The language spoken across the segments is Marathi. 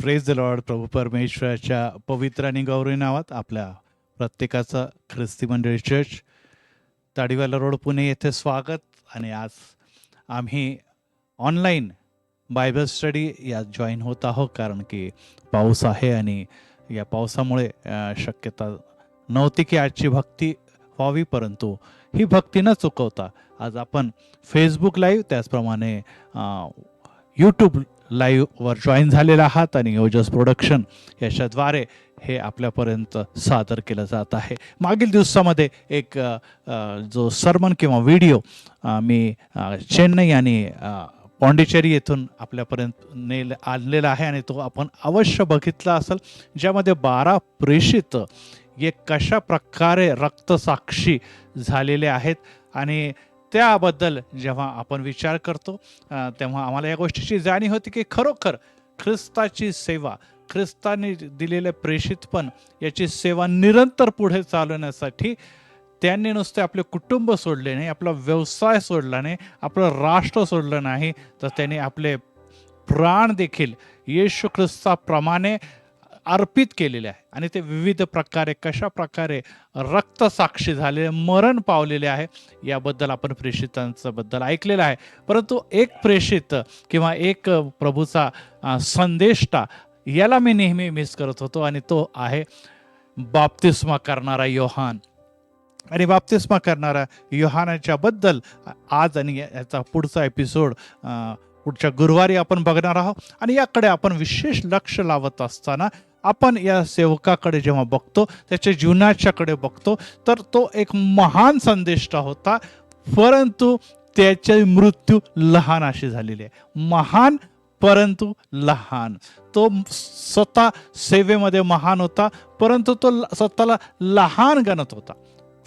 Praise the Lord. प्रभू परमेश्वराच्या पवित्र आणि गौरवी नावात आपल्या प्रत्येकाचं ख्रिस्ती मंडळी चर्च ताडीवाला रोड पुणे येथे स्वागत. आणि आज आम्ही ऑनलाईन बायबल स्टडी यात जॉईन होत आहोत, कारण की पाऊस आहे आणि या पावसामुळे शक्यता नव्हती की आजची भक्ती व्हावी, परंतु ही भक्ती न चुकवता आज आपण फेसबुक लाईव्ह त्याचप्रमाणे यूट्यूब लाईव्हवर जॉईन झालेला आहात आणि ओजस प्रोडक्शन याच्याद्वारे हे आपल्यापर्यंत सादर केलं जात आहे. मागील दिवसामध्ये एक जो सर्मन किंवा व्हिडिओ मी चेन्नई आणि पॉंडिचेरी येथून आपल्यापर्यंत आणलेला आहे आणि तो आपण अवश्य बघितला असेल, ज्यामध्ये 12 प्रेषित हे कशा प्रकारे रक्तसाक्षी झालेले आहेत. आणि त्याबद्दल जेव्हा आपण विचार करतो तेव्हा आम्हाला या गोष्टीची जाणीव होती की खरोखर ख्रिस्ताची सेवा, ख्रिस्ताने दिलेले प्रेषितपण याची सेवा निरंतर पुढे चालवण्यासाठी त्यांनी नुसते आपले कुटुंब सोडले नाही, आपला व्यवसाय सोडला नाही, आपलं राष्ट्र सोडलं नाही, तर त्यांनी आपले प्राण देखील येशू ख्रिस्ताप्रमाणे अर्पित केलेले आहे. आणि ते विविध प्रकारे कशा प्रकारे रक्तसाक्षी झालेले, मरण पावलेले आहे, याबद्दल आपण प्रेषितांचं बद्दल ऐकलेलं आहे. परंतु एक प्रेषित किंवा एक प्रभूचा संदेष्टा याला मी नेहमी मिस करत होतो, आणि तो आहे बाप्तिस्मा करणारा योहान. आणि बाप्तिस्मा करणारा योहानाच्या बद्दल आज आणि याचा पुढचा एपिसोड पुढच्या गुरुवारी आपण बघणार आहोत. आणि याकडे आपण विशेष लक्ष लावत असताना आपण या सेवकाकडे जेव्हा बघतो, त्याच्या जीवनाच्याकडे बघतो, तर तो एक महान संदेष्टा होता, परंतु त्याची मृत्यू लहान अशी झालेली आहे. महान परंतु लहान. तो स्वतः सेवेमध्ये महान होता, परंतु तो स्वतःला लहान गणत होता.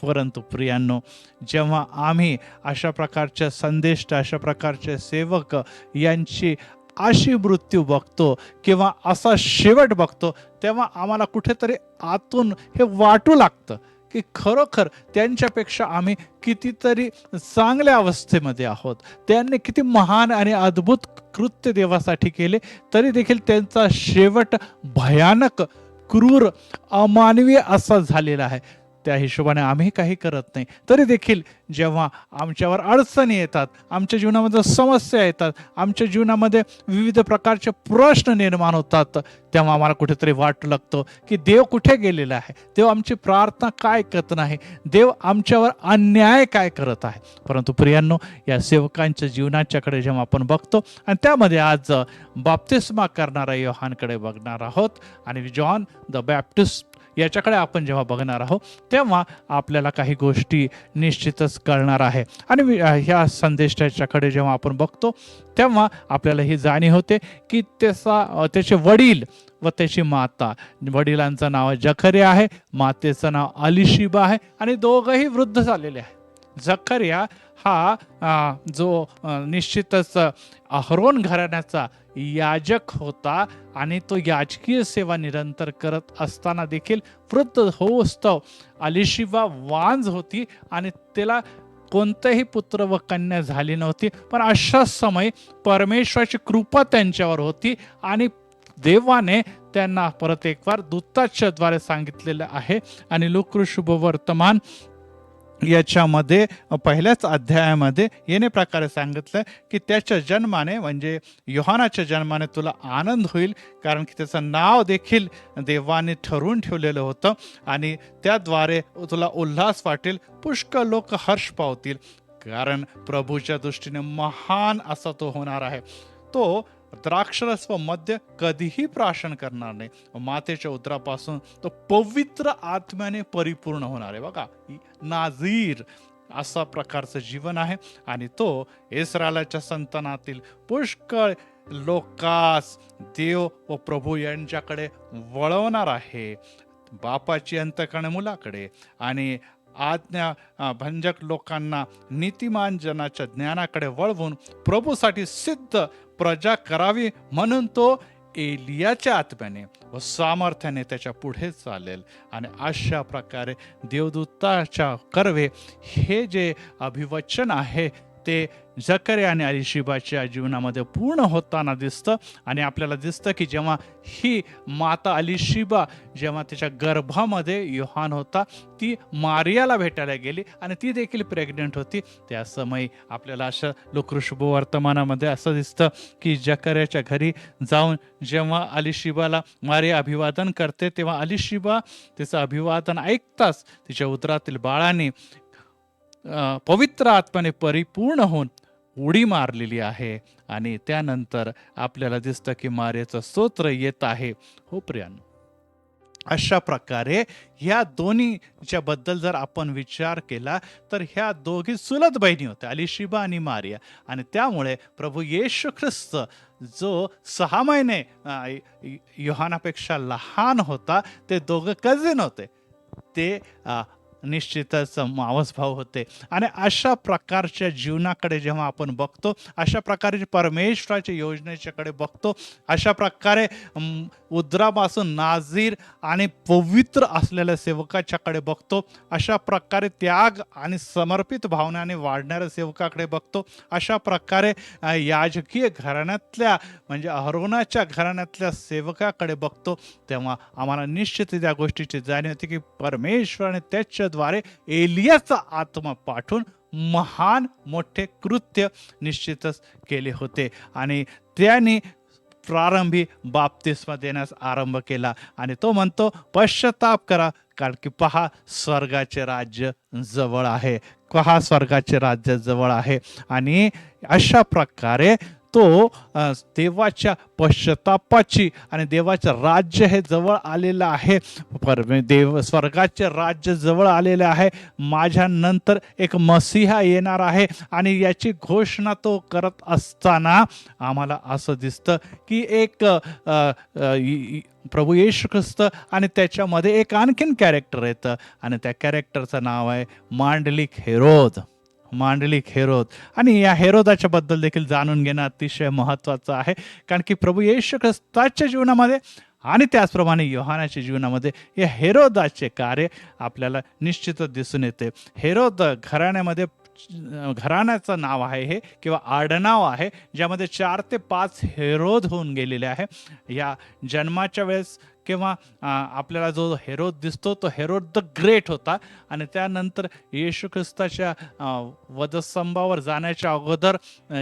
परंतु प्रियांनो, जेव्हा आम्ही अशा प्रकारच्या संदेष्ट, अशा प्रकारचे सेवक यांची अशी मृत्यू बघतो किंवा असा शेवट बघतो, तेव्हा आम्हाला कुठेतरी आतून हे वाटू लागतं की खरोखर त्यांच्यापेक्षा आम्ही कितीतरी चांगल्या अवस्थेमध्ये आहोत. त्यांनी किती महान आणि अद्भुत कृत्य देवासाठी केले, तरी देखील त्यांचा शेवट भयानक, क्रूर, अमानवीय असा झालेला आहे. त्या हिशोबाने आम्ही काही करत नाही, तरी देखील जेव्हा आमच्यावर अडचणी येतात, आमच्या जीवनामध्ये समस्या येतात, आमच्या जीवनामध्ये विविध प्रकारचे प्रश्न निर्माण होतात, तेव्हा आम्हाला कुठेतरी वाटू लागतं की देव कुठे गेलेला आहे, देव आमची प्रार्थना काय करत नाही, देव आमच्यावर अन्याय काय करत आहे. परंतु प्रियांनो, या सेवकांच्या जीवनाच्याकडे जेव्हा आपण बघतो, आणि त्यामध्ये आज बाप्तिस्मा करणारा योहानकडे बघणार आहोत, आणि जॉन द बॅप्टिस्ट याच्याकडे आपण जेव्हा बघणार आहोत, तेव्हा आपल्याला काही गोष्टी निश्चितच कळणार आहे. आणि ह्या संदेशाच्याकडे जेव्हा आपण बघतो, तेव्हा आपल्याला ही जाणीव होते की त्याचे वडील व त्याची माता, वडिलांचं नाव जकरिया आहे, मातेचं नाव अलिशिबा आहे, आणि दोघंही वृद्ध झालेले आहे. जकरिया हा जो निश्चितच अहरोन घराण्याचा याजक होता, आणि तो याजकीय सेवा निरंतर करत असताना देखील वृद्ध होऊस्तव अलिशिबा वांज होती, आणि त्याला कोणतेही पुत्र व कन्या झाली नव्हती. पण अशा समय परमेश्वराची कृपा त्यांच्यावर होती, आणि देवाने त्यांना परत एक वार दूताच्या द्वारे सांगितलेलं आहे. आणि लूका शुभवर्तमान याच्यामध्ये पहिल्याच अध्यायामध्ये येणे प्रकारे सांगितलं की त्याच्या जन्माने, म्हणजे योहानाच्या जन्माने तुला आनंद होईल, कारण की त्याचं नाव देखील देवाने ठरवून ठेवलेलं होतं, आणि त्याद्वारे तुला उल्हास वाटेल, पुष्कळ लोक हर्ष पावतील, कारण प्रभूच्या दृष्टीने महान असा तो होणार आहे. तो द्राक्षरस व मद्य कधीही प्राशन करणार नाही, मातेच्या उदरापासून तो पवित्र आत्म्याने परिपूर्ण होणार आहे. बघा, नाझीर असा प्रकारचं जीवन आहे, आणि तो इस्रायलाच्या संतानातील पुष्कळ लोकास देव व प्रभू यांच्याकडे वळवणार आहे, बापाची अंतःकरणे मुलाकडे, आणि आज्ञा भंजक लोकांना नीतिमान जनाच्या ज्ञानाकडे वळवून प्रभूसाठी सिद्ध प्रजा करावी, म्हणून तो एलियाच्या आत्म्याने व सामर्थ्याने त्याच्या पुढे चालेल. आणि अशा प्रकारे देवदूताच्या कर्वे हे जे अभिवचन आहे ते जकरिया आणि अलिशिबाच्या जीवनामध्ये पूर्ण होताना दिसतं. आणि आपल्याला दिसतं की जेव्हा ही माता अलिशिबा जेव्हा तिच्या गर्भामध्ये योहान होता, ती मारियाला भेटायला गेली आणि ती देखील प्रेग्नंट होती. त्या समयी आपल्याला असं लोकऋषभ वर्तमानामध्ये असं दिसतं की जकरियाच्या घरी जाऊन जेव्हा अलिशिबाला मारिया अभिवादन करते, तेव्हा अलिशिबा तिचं अभिवादन ऐकताच तिच्या उदरातील बाळाने पवित्र आत्म्याने परिपूर्ण होऊन उडी मारलेली आहे. आणि त्यानंतर आपल्याला दिसतं की मारियाचं स्तोत्र येत आहे. हो प्रियानो, अशा प्रकारे ह्या दोन्हीच्या बद्दल जर आपण विचार केला तर ह्या दोघी चुलत बहिणी होत्या, अलिशिबा आणि मारिया. आणि त्यामुळे प्रभू येशू ख्रिस्त जो 6 महिने योहानापेक्षा लहान होता, ते दोघं कझिन होते. ते निश्चितच मावस भाऊ होते. आणि अशा प्रकारच्या जीवनाकडे जेव्हा आपण बघतो, अशा प्रकारे परमेश्वराच्या योजनेच्याकडे बघतो, अशा प्रकारे उदरापासून नाझीर आणि पवित्र असलेल्या सेवकाच्याकडे बघतो, अशा प्रकारे त्याग आणि समर्पित भावनाने वाढणाऱ्या सेवकाकडे बघतो, अशा प्रकारे याजकीय घराण्यातल्या म्हणजे अहरोनाच्या घराण्यातल्या सेवकाकडे बघतो, तेव्हा आम्हाला निश्चित त्या गोष्टीची जाणीव होती की परमेश्वराने त्याच्याद्वारे एलियाचा आत्मा पाठवून महान मोठे कृत्य निश्चितच केले होते. आणि त्याने प्रारंभी बाप्तिस्मा देण्यास आरंभ केला. आणि तो म्हणतो, पश्चाताप करा, कारण की पहा स्वर्गाचे राज्य जवळ आहे. पहा स्वर्गाचे राज्य जवळ आहे. आणि अशा प्रकारे तो देवाच्या पश्चातापाची आणि देवाचं राज्य हे जवळ आलेलं आहे. स्वर्गाचे राज्य जवळ आलेले आहे. माझ्यानंतर एक मसीहा येणार आहे. आणि याची घोषणा तो करत असताना आम्हाला असं दिसतं की एक प्रभू येशू ख्रिस्त आणि त्याच्यामध्ये एक आणखीन कॅरेक्टर येतं. आणि त्या कॅरेक्टरचं नाव आहे मांडलिक हेरोद. मांडलिक हेरोद. आणि या हेरोदाच्या बद्दल देखील जाणून घेणं अतिशय महत्त्वाचं आहे. कारण की प्रभू येशू ख्रिस्ताच्या जीवनामध्ये आणि त्याचप्रमाणे योहानाच्या जीवनामध्ये या हेरोदाचे कार्य आपल्याला निश्चितच दिसून येते. हेरोद घराण्याचं नाव आहे हे, किंवा आडनाव आहे, ज्यामध्ये 4 ते 5 हेरोद होऊन गेलेले आहे. या जन्माच्या वेळेस किंवा आपल्याला जो हेरोद दिसतो तो हेरोद द ग्रेट होता. आणि त्यानंतर येशू ख्रिस्ताच्या वधस्तंभावर जाण्याच्या अगोदर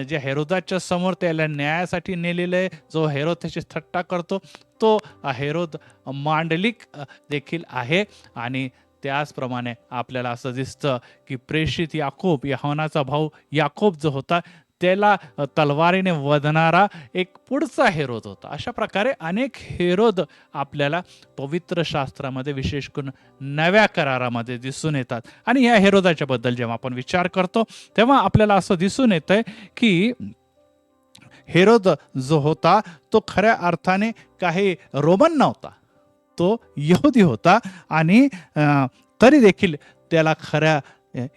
जे हेरोदाच्या समोर त्याला न्यायासाठी नेलेले जो हेरोद त्याची थट्टा करतो, तो हेरोद मांडलिक देखील आहे. आणि त्याचप्रमाणे आपल्याला असं दिसतं की प्रेषित याकोब, योहानाचा भाऊ याकोब जो होता, त्याला तलवारीने वधणारा एक पुढचा हेरोद होता. अशा प्रकारे अनेक हेरोद आपल्याला पवित्र शास्त्रामध्ये विशेष करून नव्या करारामध्ये दिसून येतात. आणि या हेरोदाच्या बद्दल जेव्हा आपण विचार करतो तेव्हा आपल्याला असं दिसून येतंय की हेरोद जो होता तो खऱ्या अर्थाने काही रोमन नव्हता, तो यहुदी होता. आणि तरी देखील त्याला खऱ्या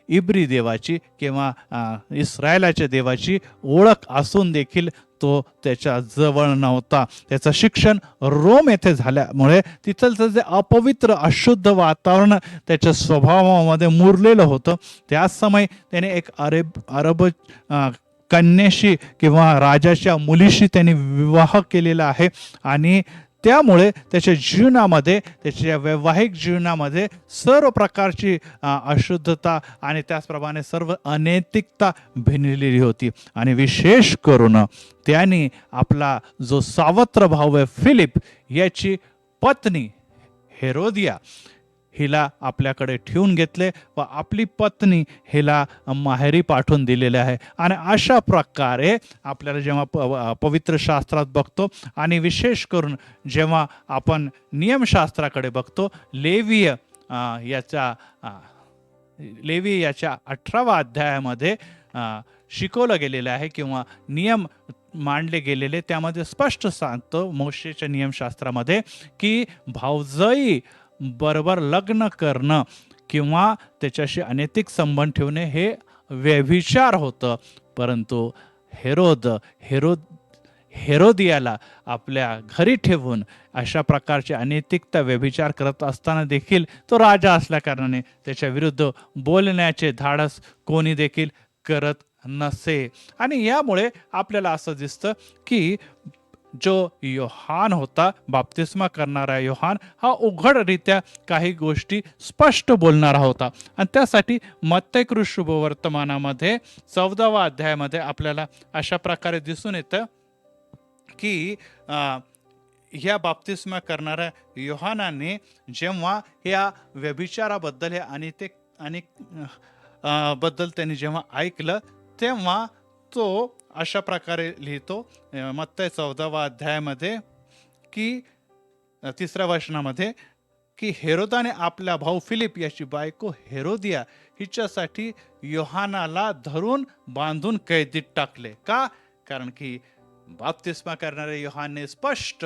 इब्री देवाची किंवा इस्रायलाच्या देवाची ओळख असून देखील तो त्याच्या जवळ नव्हता. त्याचं शिक्षण रोम येथे झाल्यामुळे तिथलचं जे अपवित्र अशुद्ध वातावरण त्याच्या स्वभावामध्ये मुरलेलं होतं. त्याच समय त्याने एक अरब कन्येशी किंवा राजाच्या मुलीशी त्याने विवाह केलेला आहे. आणि त्यामुळे त्याच्या जीवनामध्ये, त्याच्या वैवाहिक जीवनामध्ये सर्व प्रकारची अशुद्धता आणि त्याचप्रमाणे सर्व अनैतिकता भिनलेली होती. आणि विशेष करून त्याने आपला जो सावत्र भाऊ आहे फिलिप याची पत्नी हेरोदिया हिला आपल्याकडे ठेवून घेतले व आपली पत्नी हिला माहेरी पाठवून दिलेले आहे. आणि अशा प्रकारे आपल्याला जेव्हा पवित्र शास्त्रात बघतो आणि विशेष करून जेव्हा आपण नियमशास्त्राकडे बघतो, लेवी याच्या 18व्या अध्यायामध्ये शिकवलं गेलेलं आहे किंवा नियम मांडले गेलेले, त्यामध्ये स्पष्ट सांगतो मोशेच्या नियमशास्त्रामध्ये की भावजई बरोबर लग्न करणं किंवा त्याच्याशी अनैतिक संबंध ठेवणे हे व्यभिचार होतं. परंतु हेरोदियाला आपल्या घरी ठेवून अशा प्रकारचे अनैतिकता व्यभिचार करत असताना देखील तो राजा असल्याकारणाने त्याच्या विरुद्ध बोलण्याचे धाडस कोणी देखील करत नसे. आणि यामुळे आपल्याला असं दिसतं की जो योहान होता, बाप्तिस्मा करणारा योहान, हा उघडरित्या काही गोष्टी स्पष्ट बोलणारा होता. आणि त्यासाठी मत्तै शुभवर्तमानामध्ये 14व्या अध्यायामध्ये आपल्याला अशा प्रकारे दिसून येतं की ह्या बाप्तिस्मा करणाऱ्या योहानाने जेव्हा ह्या व्यभिचाराबद्दल हे आणि ते आणि बद्दल त्यांनी जेव्हा ऐकलं, तेव्हा तो अशा प्रकारे लिहितो मत्तै 14व्या अध्यायामध्ये की 3ऱ्या वचनामध्ये की हेरोदाने आपल्या भाऊ फिलिप याची बायको हेरोदिया हिच्यासाठी योहानाला धरून बांधून कैदीत टाकले. का? कारण की बाप्तिस्मा करणारे योहानने स्पष्ट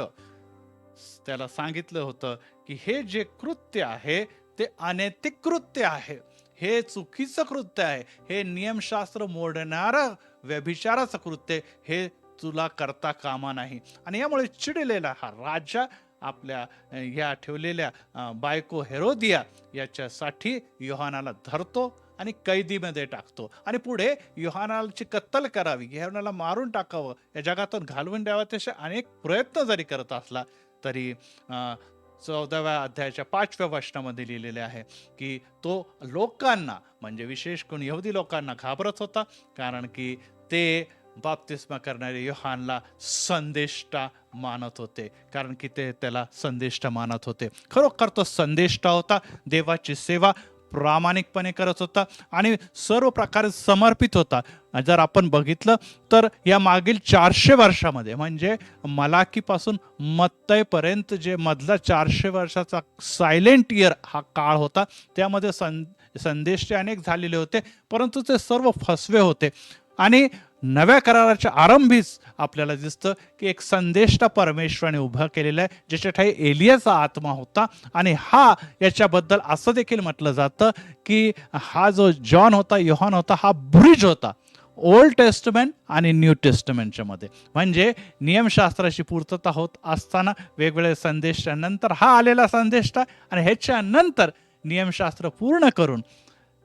त्याला सांगितलं होतं की हे जे कृत्य आहे ते अनैतिक कृत्य आहे, हे चुकीचं कृत्य आहे, हे नियमशास्त्र मोडणारं व्यभिचाराचं कृत्य, हे तुला करता कामा नाही. आणि यामुळे चिडलेला हा राजा आपल्या या ठेवलेल्या बायको हेरोदिया याच्यासाठी योहानाला धरतो आणि कैदीमध्ये टाकतो. आणि पुढे योहानाची कत्तल करावी, योहानाला मारून टाकावं, या जगातून घालवून द्यावं, तसे अनेक प्रयत्न जरी करत असला तरी 14व्या अध्यायाच्या 5व्या वचनामध्ये लिहिलेले आहे की तो लोकांना, म्हणजे विशेष करून यहुदी लोकांना घाबरत होता, कारण की ते बाप्तिस्मा करणारे योहानला संदेष्टा मानत होते, कारण की ते त्याला संदेष्टा मानत होते. खरोखर तो संदेष्टा होता, देवाची सेवा प्रामाणिकपणे करत होता आणि सर्व प्रकारे समर्पित होता. जर आपण बघितलं तर या मागील 400 वर्षामध्ये, म्हणजे मलाकीपासून मत्तैपर्यंत जे मधला 400 वर्षाचा सायलेंट इयर हा काळ होता, त्यामध्ये संदेश अनेक झालेले होते, परंतु ते सर्व फसवे होते. आणि नव्या कराराच्या आरंभीच आपल्याला दिसतं की एक संदेष्टा परमेश्वराने उभा केलेला आहे, ज्याच्या ठाई एलियाचा आत्मा होता. आणि हा याच्याबद्दल असं देखील म्हटलं जातं की हा जो जॉन होता, योहान होता, हा ब्रिज होता ओल्ड टेस्टमेंट आणि न्यू टेस्टमेंटच्या मध्ये. म्हणजे नियमशास्त्राची पूर्तता होत असताना वेगवेगळ्या संदेशानंतर हा आलेला संदेष्टा, आणि ह्याच्यानंतर नियमशास्त्र पूर्ण करून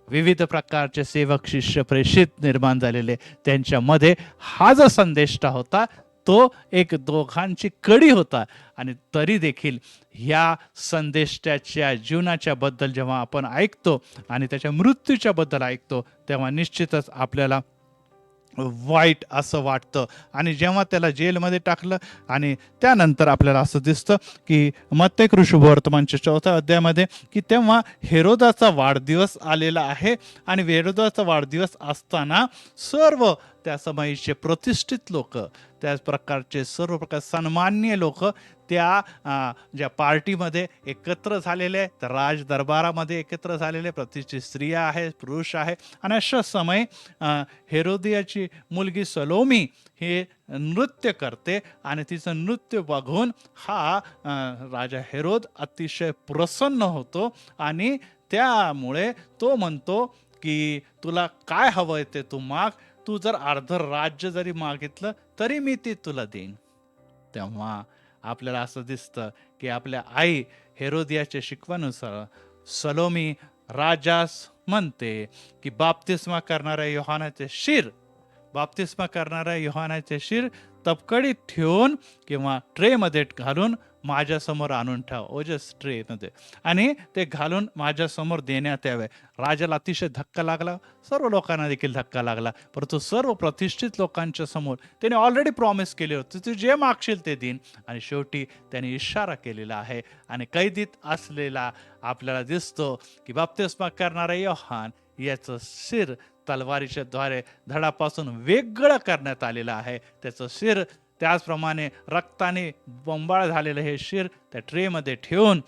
विविध प्रकारचे सेवक शिष्य प्रेषित निर्माण झालेले, त्यांच्यामध्ये हा जो संदेष्टा होता तो एक दोघांची कडी होता. आणि तरी देखील ह्या संदेष्टाच्या जीवनाच्या बद्दल जेव्हा आपण ऐकतो आणि त्याच्या मृत्यूच्या बद्दल ऐकतो, तेव्हा निश्चितच आपल्याला वाईट असं वाटतं. आणि जेव्हा त्याला जेलमध्ये टाकलं, आणि त्यानंतर आपल्याला असं दिसतं की मत्तै शुभवर्तमानच्या 4थ्या अध्यायामध्ये की तेव्हा हेरोदाचा वाढदिवस आलेला आहे. आणि हेरोदाचा वाढदिवस असताना सर्व त्या समयीचे प्रतिष्ठित लोक, त्याच प्रकारचे सर्व प्रकार सन्मान्य लोक त्या ज्या पार्टीमध्ये एकत्र झालेले, तर राज दरबारामध्ये एकत्र झालेले प्रतिष्ठित स्त्रिया आहे, पुरुष आहे. आणि अशा समय हेरोदियाची मुलगी सलोमी हे नृत्य करते, आणि तिचं नृत्य बघून हा राजा हेरोद अतिशय प्रसन्न होतो. आणि त्यामुळे तो म्हणतो की तुला काय हवंय ते तू माग, तू जर अर्ध राज्य जरी मागितलं तरी मी ते तुला देईन. तेव्हा आपल्याला असं दिसतं की आपल्या आई हेरोदियाच्या शिकवणुसार सलोमी राजास म्हणते की बाप्तिस्मा करणाऱ्या योहानाचे शिर तपकडीत ठेवून किंवा ट्रेमध्ये घालून माझ्यासमोर आणून ठेवा, ओजस ट्रेमध्ये, आणि ते घालून माझ्यासमोर देण्यात यावे. राजाला अतिशय धक्का लागला, सर्व लोकांना देखील धक्का लागला, परंतु सर्व प्रतिष्ठित लोकांच्या समोर त्याने ऑलरेडी प्रॉमिस केले होते, तू जे मागशील ते देईन. आणि शेवटी त्याने इशारा केलेला आहे, आणि कैदीत असलेला आपल्याला दिसतो की बाप्तिस्मा करणारा योहान याचं शिर तलवारीच्या द्वारे धडापासून वेगळं करण्यात आलेलं आहे. त्याचं शिर त्याचप्रमाणे रक्ताने बंबाळ झालेलं हे शिर त्या ट्रेमध्ये ठेवून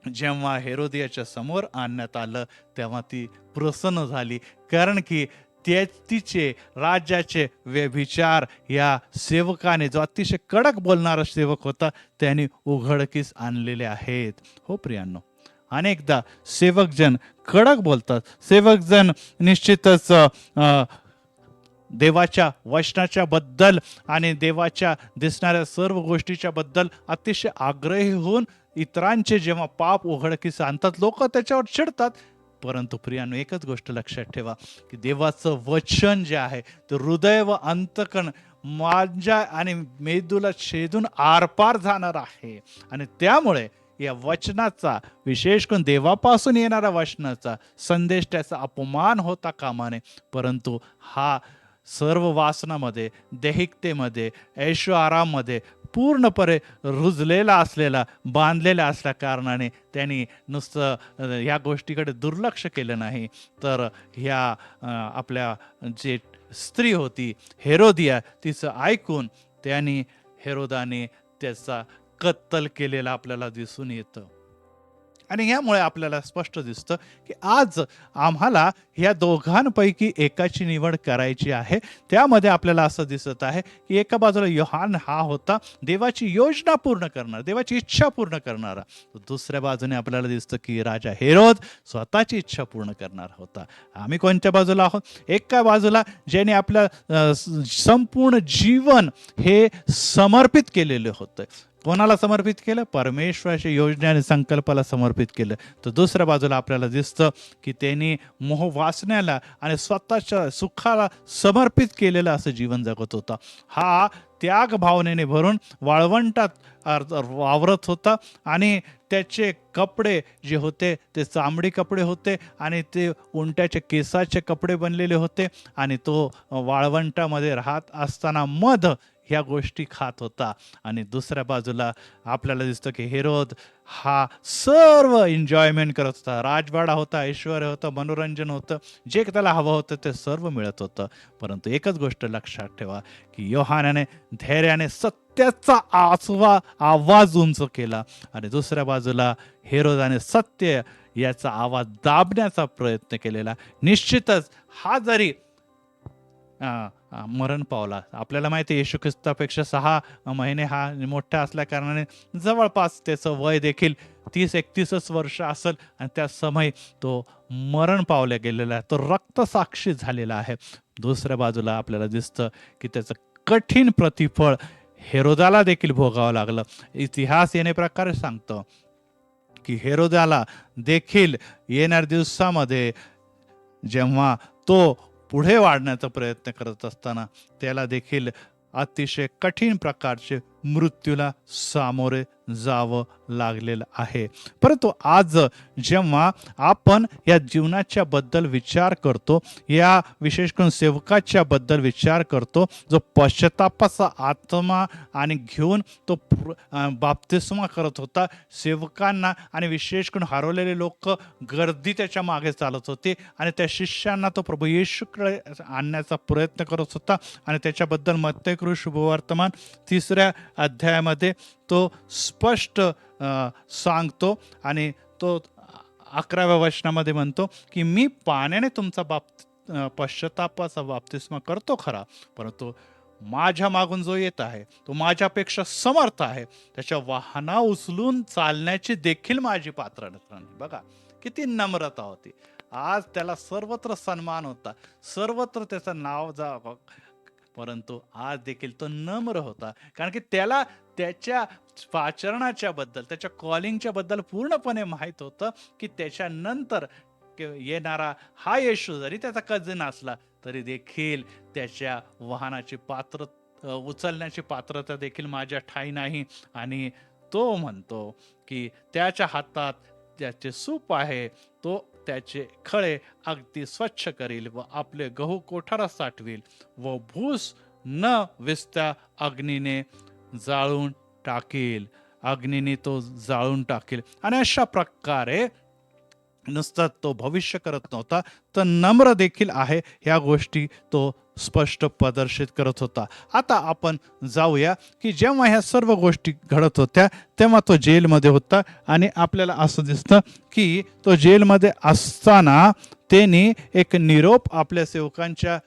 जेव्हा हेरोदियाच्या समोर आणण्यात आलं, तेव्हा ती प्रसन्न झाली, कारण की तिचे राजाचे व्यभिचार या सेवकाने, जो अतिशय कडक बोलणारा सेवक होता, त्याने उघडकीस आणलेले आहेत. हो प्रियांनो, अनेकदा सेवकजन कडक बोलतात, सेवकजन निश्चितच देवाच्या वचनाच्या बद्दल आणि देवाच्या दिसणाऱ्या सर्व गोष्टीच्या बद्दल अतिशय आग्रही होऊन इतरांचे जेव्हा पाप उघडकीस आणतात, लोक त्याच्यावर चिडतात. परंतु प्रियांनो, एकच गोष्ट लक्षात ठेवा की देवाचं वचन जे आहे ते हृदय व अंतकण माझ्या आणि मेंदूला छेदून आरपार जाणार आहे. आणि त्यामुळे या वचनाचा, विशेष करून देवापासून येणाऱ्या वचनाचा संदेश त्याचा अपमान होता कामा नये, परंतु हा सर्व वासनामध्ये, दैहिकतेमध्ये, ऐशो आराममध्ये पूर्णपणे रुजलेला असलेला, बांधलेला असल्या कारणाने त्यांनी नुसतं ह्या गोष्टीकडे दुर्लक्ष केलं नाही, तर ह्या आपल्या जे स्त्री होती हेरोदिया, तिचं ऐकून त्यांनी हेरोदाने त्याचा कत्तल केलेला आपल्याला दिसून येतं. आणि यामुळे आपल्याला स्पष्ट दिसतं की आज आम्हाला ह्या दोघांपैकी एकाची निवड करायची आहे. त्यामध्ये आपल्याला असं दिसत आहे की एका बाजूला योहान हा होता देवाची योजना पूर्ण करणार, देवाची इच्छा पूर्ण करणारा. दुसऱ्या बाजूने आपल्याला दिसतं की राजा हेरोद स्वतःची इच्छा पूर्ण करणार होता. आम्ही कोणत्या बाजूला आहोत? एका बाजूला ज्याने आपलं संपूर्ण जीवन हे समर्पित केलेलं होतं. कोणाला समर्पित केलं? परमेश्वराच्या योजना आणि संकल्पाला समर्पित केलं. तर दुसऱ्या बाजूला आपल्याला दिसतं की त्यांनी मोह वासनेला आणि स्वतःच्या सुखाला समर्पित केलेलं असं जीवन जगत होता. हा त्याग भावनेने भरून वाळवंटात वावरत होता आणि त्याचे कपडे जे होते ते चामडी कपडे होते आणि ते उंटाच्या केसाचे कपडे बनलेले होते आणि तो वाळवंटामध्ये राहत असताना मध ह्या गोष्टी खात होता. आणि दुसऱ्या बाजूला आपल्याला दिसतं की हेरोद हा सर्व एन्जॉयमेंट करत होता. राजवाडा होता, ऐश्वर्य होतं, मनोरंजन होतं, जे त्याला हवं होतं ते सर्व मिळत होतं. परंतु एकच गोष्ट लक्षात ठेवा की योहानाने धैर्याने सत्याचा आवाज उंच केला आणि दुसऱ्या बाजूला हेरोदाने सत्य याचा आवाज दाबण्याचा प्रयत्न केलेला. निश्चितच हा जरी मरण पावला, आपल्याला माहिती आहे येशू ख्रिस्तापेक्षा 6 महिने हा मोठा असल्या कारणाने जवळपास त्याचं वय देखील 30-31 वर्ष असेल आणि त्या समय तो मरण पावल्या गेलेला आहे, तो रक्तसाक्षी झालेला आहे. दुसऱ्या बाजूला आपल्याला दिसतं की त्याचं कठीण प्रतिफळ हेरोदाला देखील भोगावं लागलं. इतिहास येणे प्रकारे सांगतो की हेरोदाला देखील येणाऱ्या दिवसामध्ये जेव्हा तो पुढे वाढण्याचा प्रयत्न करत असताना त्याला देखील अतिशय कठीण प्रकारचे मृत्यूला सामोरे जावं लागलेलं आहे. परंतु आज जेव्हा आपण या जीवनाच्या बद्दल विचार करतो, या विशेष करून सेवकाच्या बद्दल विचार करतो, जो पश्चातापाचा आत्मा आणि घेऊन तो बाप्तिस्मा करत होता सेवकांना, आणि विशेष करून हरवलेले लोक गर्दी त्याच्या मागे चालत होते आणि त्या शिष्यांना तो प्रभू येशूकडे आणण्याचा प्रयत्न करत होता. आणि त्याच्याबद्दल मत्तेकृ शुभवर्तमान 3 अध्यायामध्ये तो स्पष्ट सांगतो आणि तो 11व्या वचनामध्ये म्हणतो की मी पाण्याने तुमचा पश्चातापाचा बाप्तिस्मा करतो खरा, परंतु माझ्या मागून जो येत आहे तो माझ्यापेक्षा समर्थ आहे, त्याच्या वाहना उचलून चालण्याची देखील माझी पात्रता नाही. बघा किती नम्रता होती. आज त्याला सर्वत्र सन्मान होता, सर्वत्र त्याचं नाव परंतु आज देखील तो नम्र होता, कारण की त्याला त्याच्या आचरणाच्या बद्दल, त्याच्या कॉलिंगच्या बद्दल पूर्णपणे माहीत होतं की त्याच्यानंतर येणारा हा येशू जरी त्याचा कझिन असला तरी देखील त्याच्या वाहनाची उचलण्याची पात्रता देखील माझ्या ठाई नाही. आणि तो म्हणतो की त्याच्या हातात त्याचे सूप आहे, तो त्याचे खळे अगदी स्वच्छ करील व आपले गहू कोठारात साठवील व भूस न विसता अग्नीने जाळून टाकील, अग्नीने तो जाळून टाकेल. आणि अशा प्रकारे नुसतं तो भविष्य करत नव्हता, तर नम्र देखील आहे, ह्या गोष्टी तो स्पष्ट प्रदर्शित करत होता. आता आपण जाऊया की जेव्हा ह्या सर्व गोष्टी घडत होत्या तेव्हा तो जेलमध्ये होता आणि आपल्याला असं दिसतं की तो जेलमध्ये असताना त्यांनी एक निरोप आपल्या सेवकांच्या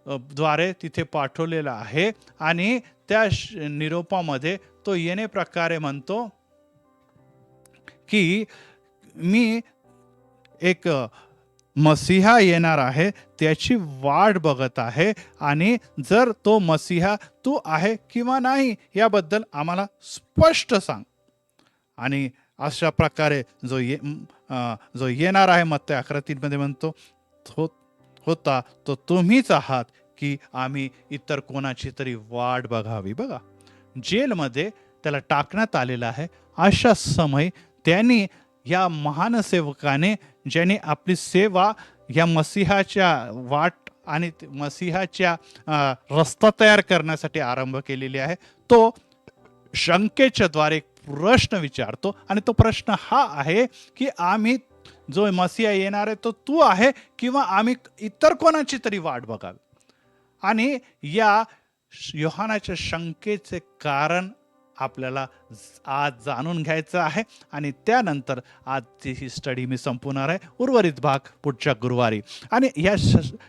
द्वारे तिथे पाठवलेला आहे आणि त्या निरोपामध्ये तो येणे प्रकारे म्हणतो की मी एक मसीहा येणार आहे त्याची वाट बघत आहे आणि जर तो मसीहा तू आहे किंवा नाही याबद्दल आम्हाला स्पष्ट सांग. आणि अशा प्रकारे जो येणार आहे मत्ती 11:3 म्हणतो होता तो तुम्हीच आहात की आम्ही इतर कोणाची तरी वाट बघावी. बघा, जेलमध्ये त्याला टाकण्यात आलेलं आहे. अशा समय त्यांनी या महान सेवकाने ज्याने आपली सेवा या मसीहाच्या वाट आणि मसीहाच्या रस्ता तयार करण्यासाठी आरंभ केलेली आहे, तो शंकेच्या द्वारे एक प्रश्न विचारतो. आणि तो प्रश्न हा आहे की आम्ही जो मसीहा येणार आहे तो तू आहे किंवा आम्ही इतर कोणाची तरी वाट बघावी. आणि या योहानाच्या शंकेचे कारण आपल्याला आज जाणून घ्यायचं आहे. आणि त्यानंतर आजची ही स्टडी मी संपवणार आहे, उर्वरित भाग पुढच्या गुरुवारी. आणि या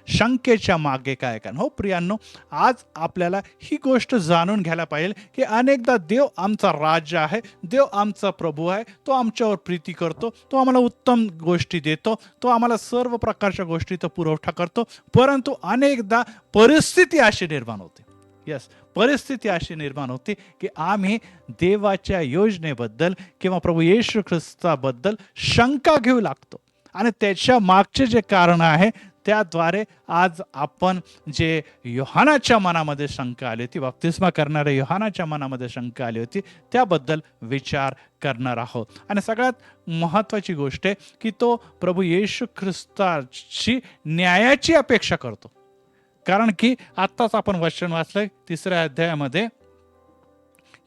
शंकेच्या मागे काय काय. हो प्रियांनो, आज आपल्याला ही गोष्ट जाणून घ्यायला पाहिजे की अनेकदा देव आमचा राजा आहे, देव आमचा प्रभू आहे, तो आमच्यावर प्रीती करतो, तो आम्हाला उत्तम गोष्टी देतो, तो आम्हाला सर्व प्रकारच्या गोष्टीचा पुरवठा करतो. परंतु अनेकदा परिस्थिती अशी निर्माण होते. परिस्थिती अशी निर्माण होते की आम्ही देवाच्या योजनेबद्दल किंवा प्रभू येशू ख्रिस्ताबद्दल शंका घेऊ लागतो. आणि त्याच्या मागचे जे कारण आहे त्याद्वारे आज आपण जे योहानाच्या मनामध्ये शंका आली होती, बप्तिस्मा करणाऱ्या योहानाच्या मनामध्ये शंका आली होती, त्याबद्दल विचार करणार आहोत. आणि सगळ्यात महत्त्वाची गोष्ट आहे की तो प्रभू येशू ख्रिस्ताची न्यायाची अपेक्षा करतो. कारण की आत्ताच आपण वचन वाचलंय 3ऱ्या अध्यायामध्ये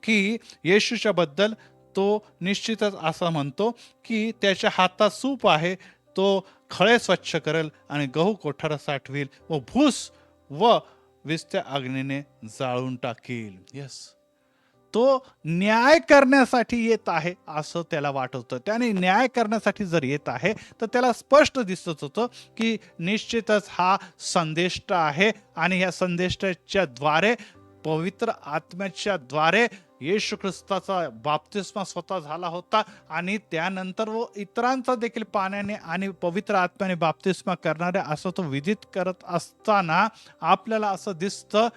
की येशूच्या बद्दल तो निश्चितच असं म्हणतो की त्याच्या हातात सूप आहे, तो खळे स्वच्छ करेल आणि गहू कोठार साठवील व भूस व विस्त्या अग्नीने जाळून टाकील. तो न्याय करण्यासाठी येत आहे असं त्याला वाटत होतं. त्याने न्याय करण्यासाठी जर येत आहे तर त्याला स्पष्ट दिसत होतं की निश्चितच हा संदेष्ट आहे. आणि या संदेष्टाच्या द्वारे पवित्र आत्म्याच्या द्वारे येशू ख्रिस्ताचा बाप्तिस्मा स्वतः झाला होता. आणि त्यानंतर व इतरांचा देखील पाण्याने आणि पवित्र आत्म्याने बाप्तिस्मा करणारे असं तो विधित करत असताना आपल्याला असं दिसतं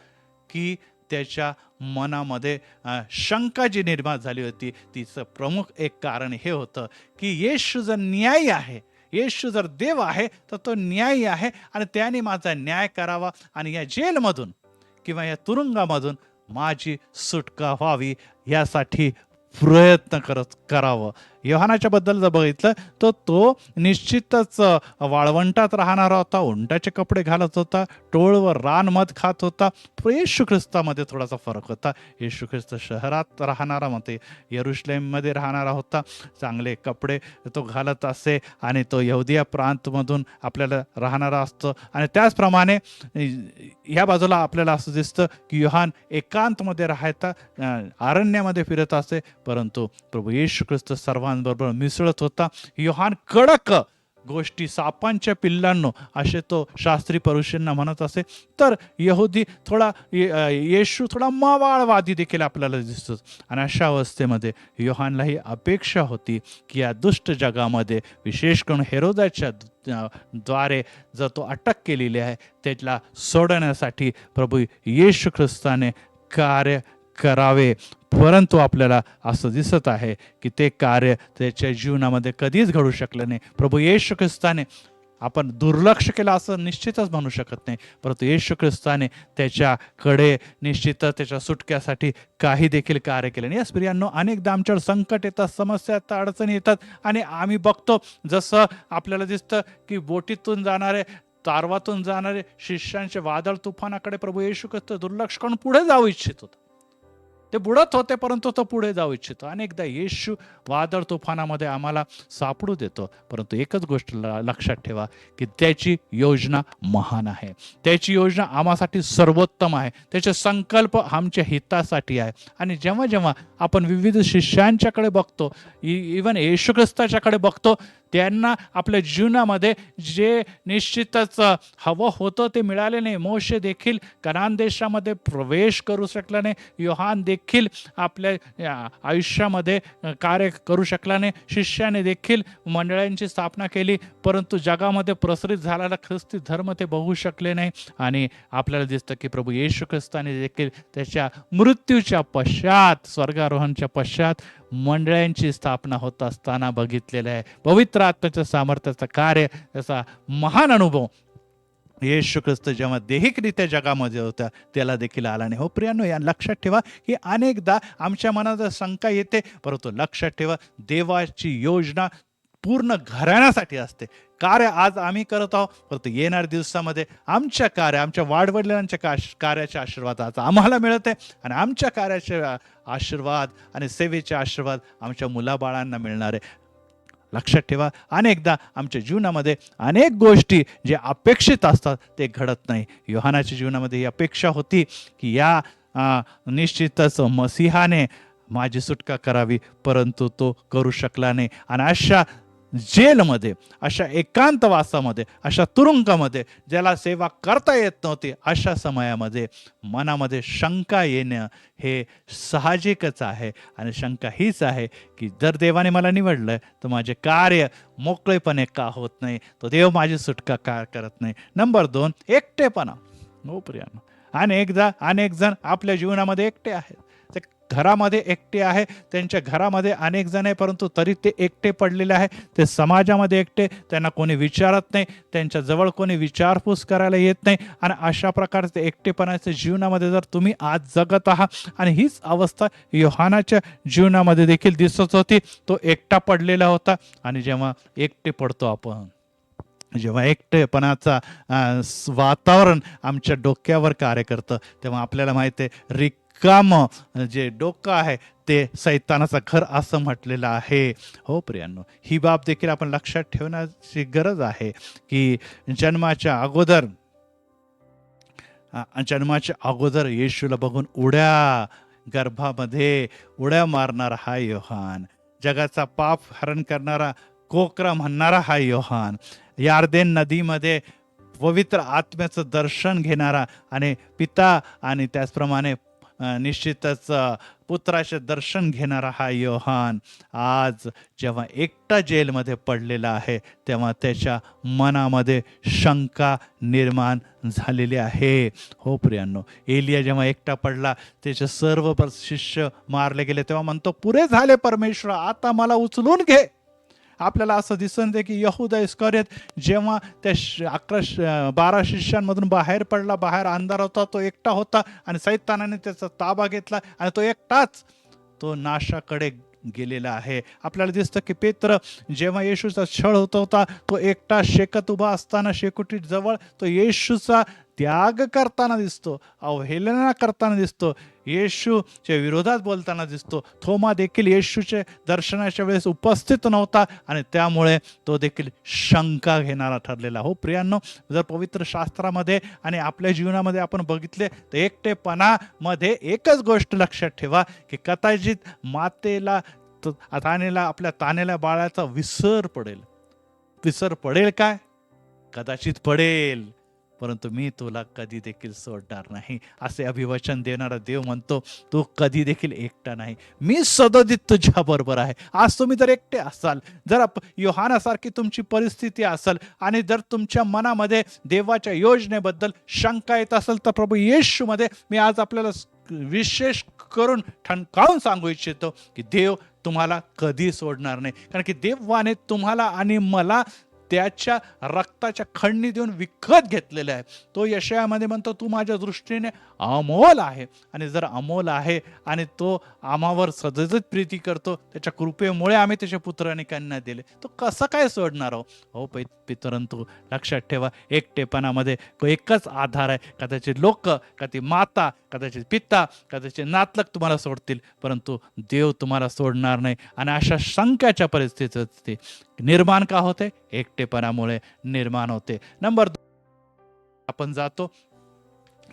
की त्याच्या मनामध्ये शंका जी निर्माण झाली होती तिचं प्रमुख एक कारण हे होतं की येशू जर न्यायी आहे, येशू जर देव आहे तर तो न्यायी आहे आणि त्याने माझा न्याय करावा आणि या जेलमधून किंवा या तुरुंगामधून माझी सुटका व्हावी यासाठी प्रयत्न करावं. योहानाच्या बद्दल जर बघितलं तर तो निश्चितच वाळवंटात राहणारा होता, उंटाचे कपडे घालत होता, टोळवर रानमध खात होता. येशू ख्रिस्तामध्ये थोडासा फरक होता. येशू ख्रिस्त शहरात राहणारा, मग यरुशलेममध्ये राहणारा होता, चांगले कपडे तो घालत असे आणि तो यहुदिया प्रांतमधून आपल्याला राहणारा असतो. आणि त्याचप्रमाणे ह्या बाजूला आपल्याला असं दिसतं की योहान एकांतमध्ये राहता अरण्यामध्ये फिरत असे, परंतु प्रभू येशू ख्रिस्त सर्वांबरोबर मिसळत होता. योहान कडक गोष्टी, सापांच्या पिल्लांनो असे तो शास्त्री परुषांना म्हणत असे. तर यहुदी थोडा येशू थोडा मावाळवादी देखील आपल्याला दिसतो. आणि अशा अवस्थेमध्ये योहानला ही अपेक्षा होती की या दुष्ट जगामध्ये विशेष करून हेरोदाच्या द्वारे जर तो अटक केलेली आहे त्याला सोडण्यासाठी प्रभू येशू ख्रिस्ताने कार्य करावे. परंतु आपल्याला असं दिसत आहे की ते कार्य त्याच्या जीवनामध्ये कधीच घडू शकलं नाही. प्रभू येशू ख्रिस्ताने आपण दुर्लक्ष केलं असं निश्चितच म्हणू शकत नाही, परंतु येशू ख्रिस्ताने त्याच्याकडे निश्चितच त्याच्या सुटक्यासाठी काही देखील कार्य केले नाही. याच प्रियांनो, अनेकदा आमच्यावर संकट येतात, समस्या येतात, अडचणी येतात आणि आम्ही बघतो जसं आपल्याला दिसतं की बोटीतून जाणारे, तारवातून जाणारे शिष्यांचे वादळ तुफानाकडे प्रभू येशू ख्रिस्त दुर्लक्ष करून पुढे जाऊ इच्छित होता. ते बुडत होते परंतु तो पुढे जाऊ इच्छितो. अनेकदा येशू वादळ तुफानामध्ये आम्हाला सापडू देतो, परंतु एकच गोष्ट लक्षात ठेवा की त्याची योजना महान आहे, त्याची योजना आम्हासाठी सर्वोत्तम आहे, त्याचे संकल्प आमच्या हितासाठी आहे. आणि जेव्हा जेव्हा आपण विविध शिष्यांच्याकडे बघतो, इवन येशू ख्रिस्ताच्याकडे बघतो, त्यांना आपल्या जीवनामध्ये जे निश्चितच हवं होतं ते मिळाले नाही. मोशे देखील कनान देशामध्ये प्रवेश करू शकला नाही, योहान देखील आपल्या आयुष्यामध्ये कार्य करू शकला नाही, शिष्याने देखील मंडळांची स्थापना केली परंतु जगामध्ये प्रसारित झालेला ख्रिस्ती धर्म ते बघू शकले नाही. आणि आपल्याला दिसतं की प्रभू येशू ख्रिस्ताने देखील त्याच्या मृत्यूच्या पश्चात स्वर्गारोहण स्वर्गारोहणच्या पश्चात मंडळांची स्थापना होत असताना बघितलेलं आहे. पवित्र आत्म्याच्या सामर्थ्याचं कार्य, त्याचा महान अनुभव येशू ख्रिस्त जेव्हा दैहिकरित्या जगामध्ये होता त्याला देखील आला नाही. हो प्रियांनो, या लक्षात ठेवा की अनेकदा आमच्या मनात शंका येते, परंतु लक्षात ठेवा देवाची योजना पूर्ण घराण्यासाठी असते. कार्य आज आम्ही करत आहोत, परंतु येणाऱ्या दिवसामध्ये आमच्या कार्य, आमच्या वाडवडिलांच्या कार्याचे आशीर्वाद आज आम्हाला मिळत आहे आणि आमच्या कार्याचे आशीर्वाद आणि सेवेचे आशीर्वाद आमच्या मुलाबाळांना मिळणार आहे. लक्षात ठेवा, अनेकदा आमच्या जीवनामध्ये अनेक गोष्टी जे अपेक्षित असतात ते घडत नाही. योहानाच्या जीवनामध्ये ही अपेक्षा होती की या निश्चितच मसीहाने माझी सुटका करावी, परंतु तो करू शकला नाही. आणि अशा जेलमध्ये, अशा एकांतवासामध्ये, अशा तुरुंगामध्ये ज्याला सेवा करता येत नव्हती, अशा समयामध्ये मनामध्ये शंका येणं हे साहजिकच आहे. आणि शंका हीच आहे की जर देवाने मला निवडलं तर माझे कार्य मोकळेपणे का होत नाही, तो देव माझी सुटका का करत नाही. नंबर 2, एकटेपणा. हो प्रियानो, अनेक जण आपल्या जीवनामध्ये एकटे आहेत. ते घरामध्ये एकटे आहे, त्यांच्या घरामध्ये अनेक जण आहे, परंतु तरी ते एकटे पडलेले आहे. ते समाजामध्ये एकटे, त्यांना कोणी विचारत नाही, त्यांच्या जवळ कोणी विचारपूस करायला येत नाही. आणि अशा प्रकारचे एकटेपणाच्या जीवनामध्ये जर तुम्ही आज जगत आहात, आणि हीच अवस्था योहानाच्या जीवनामध्ये देखील दिसत होती. तो एकटा पडलेला होता. आणि जेव्हा एकटे पडतो आपण, जेव्हा एकटेपणाचा वातावरण आमच्या डोक्यावर कार्य करतं, तेव्हा आपल्याला माहिती आहे रिकाम जे डोकं आहे ते सैतानाचं घर असं म्हटलेलं आहे. हो प्रियांनो, ही बाब देखील आपण लक्षात ठेवण्याची गरज आहे की जन्माच्या अगोदर येशूला बघून गर्भामध्ये उड्या मारणारा हा योहान, जगाचा पाप हरण करणारा, कोकरा म्हणणारा हा योहान, यार्देन नदीमध्ये पवित्र आत्म्याचं दर्शन घेणारा आणि पिता आणि त्याचप्रमाणे निश्चितच पुत्राचे दर्शन घेणारा हा योहान, आज जेव्हा एकटा जेलमध्ये पडलेला आहे तेव्हा त्याच्या मनामध्ये शंका निर्माण झालेली आहे. हो प्रियांनो, एलिया जेव्हा एकटा पडला, त्याचे सर्व शिष्य मारले गेले, तेव्हा म्हणतो पुरे झाले परमेश्वर, आता मला उचलून घे. आपल्याला असं दिसून दे की यहूदा इस्करियोत जेव्हा त्या 12 शिष्यांमधून बाहेर पडला, बाहेर अंधार होता, तो एकटा होता आणि सैतानाने त्याचा ताबा घेतला आणि तो एकटाच तो नाशाकडे गेलेला आहे. आपल्याला दिसतं की पेत्र जेव्हा येशूचा छळ होत होता, तो एकटा शेकत उभा असताना शेकोटी जवळ तो येशूचा त्याग करताना दिसतो, अवहेलना करताना दिसतो, येशूच्या विरोधात बोलताना दिसतो. थोमा देखील येशूचे दर्शनाच्या वेळेस उपस्थित नव्हता आणि त्यामुळे तो देखील शंका घेणारा ठरलेला. हो प्रियांनो, जर पवित्र शास्त्रामध्ये आणि आपल्या जीवनामध्ये आपण बघितले तर एकटेपणामध्ये एकच गोष्ट लक्षात ठेवा की कदाचित मातेला आपल्या तानेल्या बाळाचा विसर पडेल काय? कदाचित पडेल, परंतु मी तुला कधी देखील सोडणार नाही असे अभिवचन देणारा देव म्हणतो, तू कधी देखील एकटा नाही, मी सदोदित तुझ्या बरोबर आहे. आज तुम्ही जर एकटे असाल, जर योहानासारखी तुमची परिस्थिती असेल आणि जर तुमच्या मनामध्ये देवाच्या योजनेबद्दल शंका येत असेल, तर प्रभू येशूमध्ये मी आज आपल्याला विशेष करून ठणकावून सांगू इच्छितो की देव तुम्हाला कधी सोडणार नाही. कारण की देवाने तुम्हाला आणि मला त्याच्या रक्ताच्या खंडी देऊन विकत घेतलेलं आहे. तो यशायामध्ये म्हणतो, तू माझ्या दृष्टीने अमोल आहे. आणि जर अमोल आहे आणि तो आम्हावर सतत प्रीती करतो, त्याच्या कृपेमुळे आम्ही त्याच्या पुत्र आणि कन्या दिले, तो कसं काय सोडणार आहो? हो परंतु लक्षात ठेवा, एकटेपणामध्ये एकच आधार आहे. कदाचित लोक, कधी माता, कदाचित पिता, कदाचित नातलग तुम्हाला सोडतील, परंतु देव तुम्हाला सोडणार नाही. आणि अशा शंकाच्या परिस्थितीत ते निर्माण का होते? एकटेपणामुळे निर्माण होते. नंबर 2 आपण जातो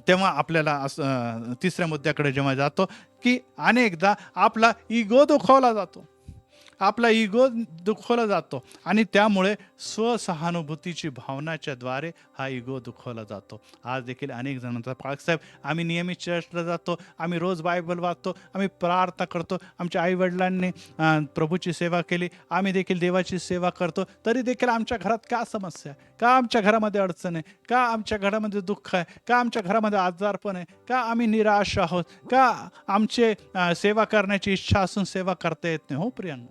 तेव्हा आपल्याला असं तिसऱ्या मुद्द्याकडे जेव्हा जातो की अनेकदा आपला इगो दुखावला जातो. आपला इगो दुखवला जातो आणि त्यामुळे स्वसहानुभूतीची भावनाच्या द्वारे हा इगो दुखवला जातो. आज देखील अनेक जणांचा पाळसाहेब आम्ही नियमित चर्चला जातो, आम्ही रोज बायबल वाचतो, आम्ही प्रार्थना करतो, आमच्या आईवडिलांनी प्रभूची सेवा केली, आम्ही देखील देवाची सेवा करतो, तरी देखील आमच्या घरात का समस्या आहे, का आमच्या घरामध्ये अडचण आहे, का आमच्या घरामध्ये दुःख आहे, का आमच्या घरामध्ये आजारपण आहे, का आम्ही निराश आहोत, का आमचे सेवा करण्याची इच्छा असून सेवा करता येत नाही. हो प्रियांनो,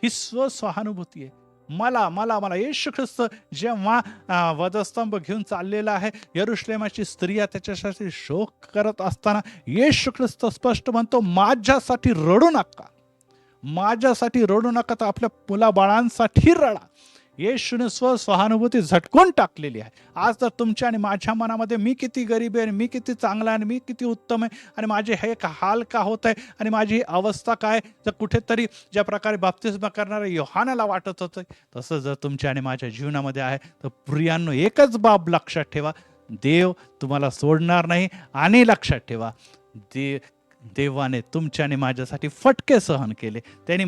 ही स्वसहानुभूती आहे. मला मला मला येशू ख्रिस्त जेव्हा वधस्तंभ घेऊन चाललेला आहे, यरुशलेमाची स्त्रिया त्याच्यासाठी शोक करत असताना येशू ख्रिस्त स्पष्ट म्हणतो, माझ्यासाठी रडू नका, माझ्यासाठी रडू नका, तर आपल्या मुलाबाळांसाठी रडा. येशूने स्वसहानुभूती झटकून टाकलेली आहे. आज तर तुमच्या आणि माझ्या मनामध्ये मी किती गरीब आहे, मी किती चांगला आहे, आणि मी किती उत्तम आहे, आणि माझे हे हाल का होत आहे, आणि माझी अवस्था काय, जर कुठेतरी ज्या प्रकारे बाप्तिस्मा करणाऱ्या योहानाला वाटत होतं, तसं जर तुमच्या आणि माझ्या जीवनामध्ये आहे, तर प्रियांनो एकच बाब लक्षात ठेवा, देव तुम्हाला सोडणार नाही. आणि लक्षात ठेवा, देवाने तुमच्या आणि माझ्यासाठी फटके सहन केले, त्यांनी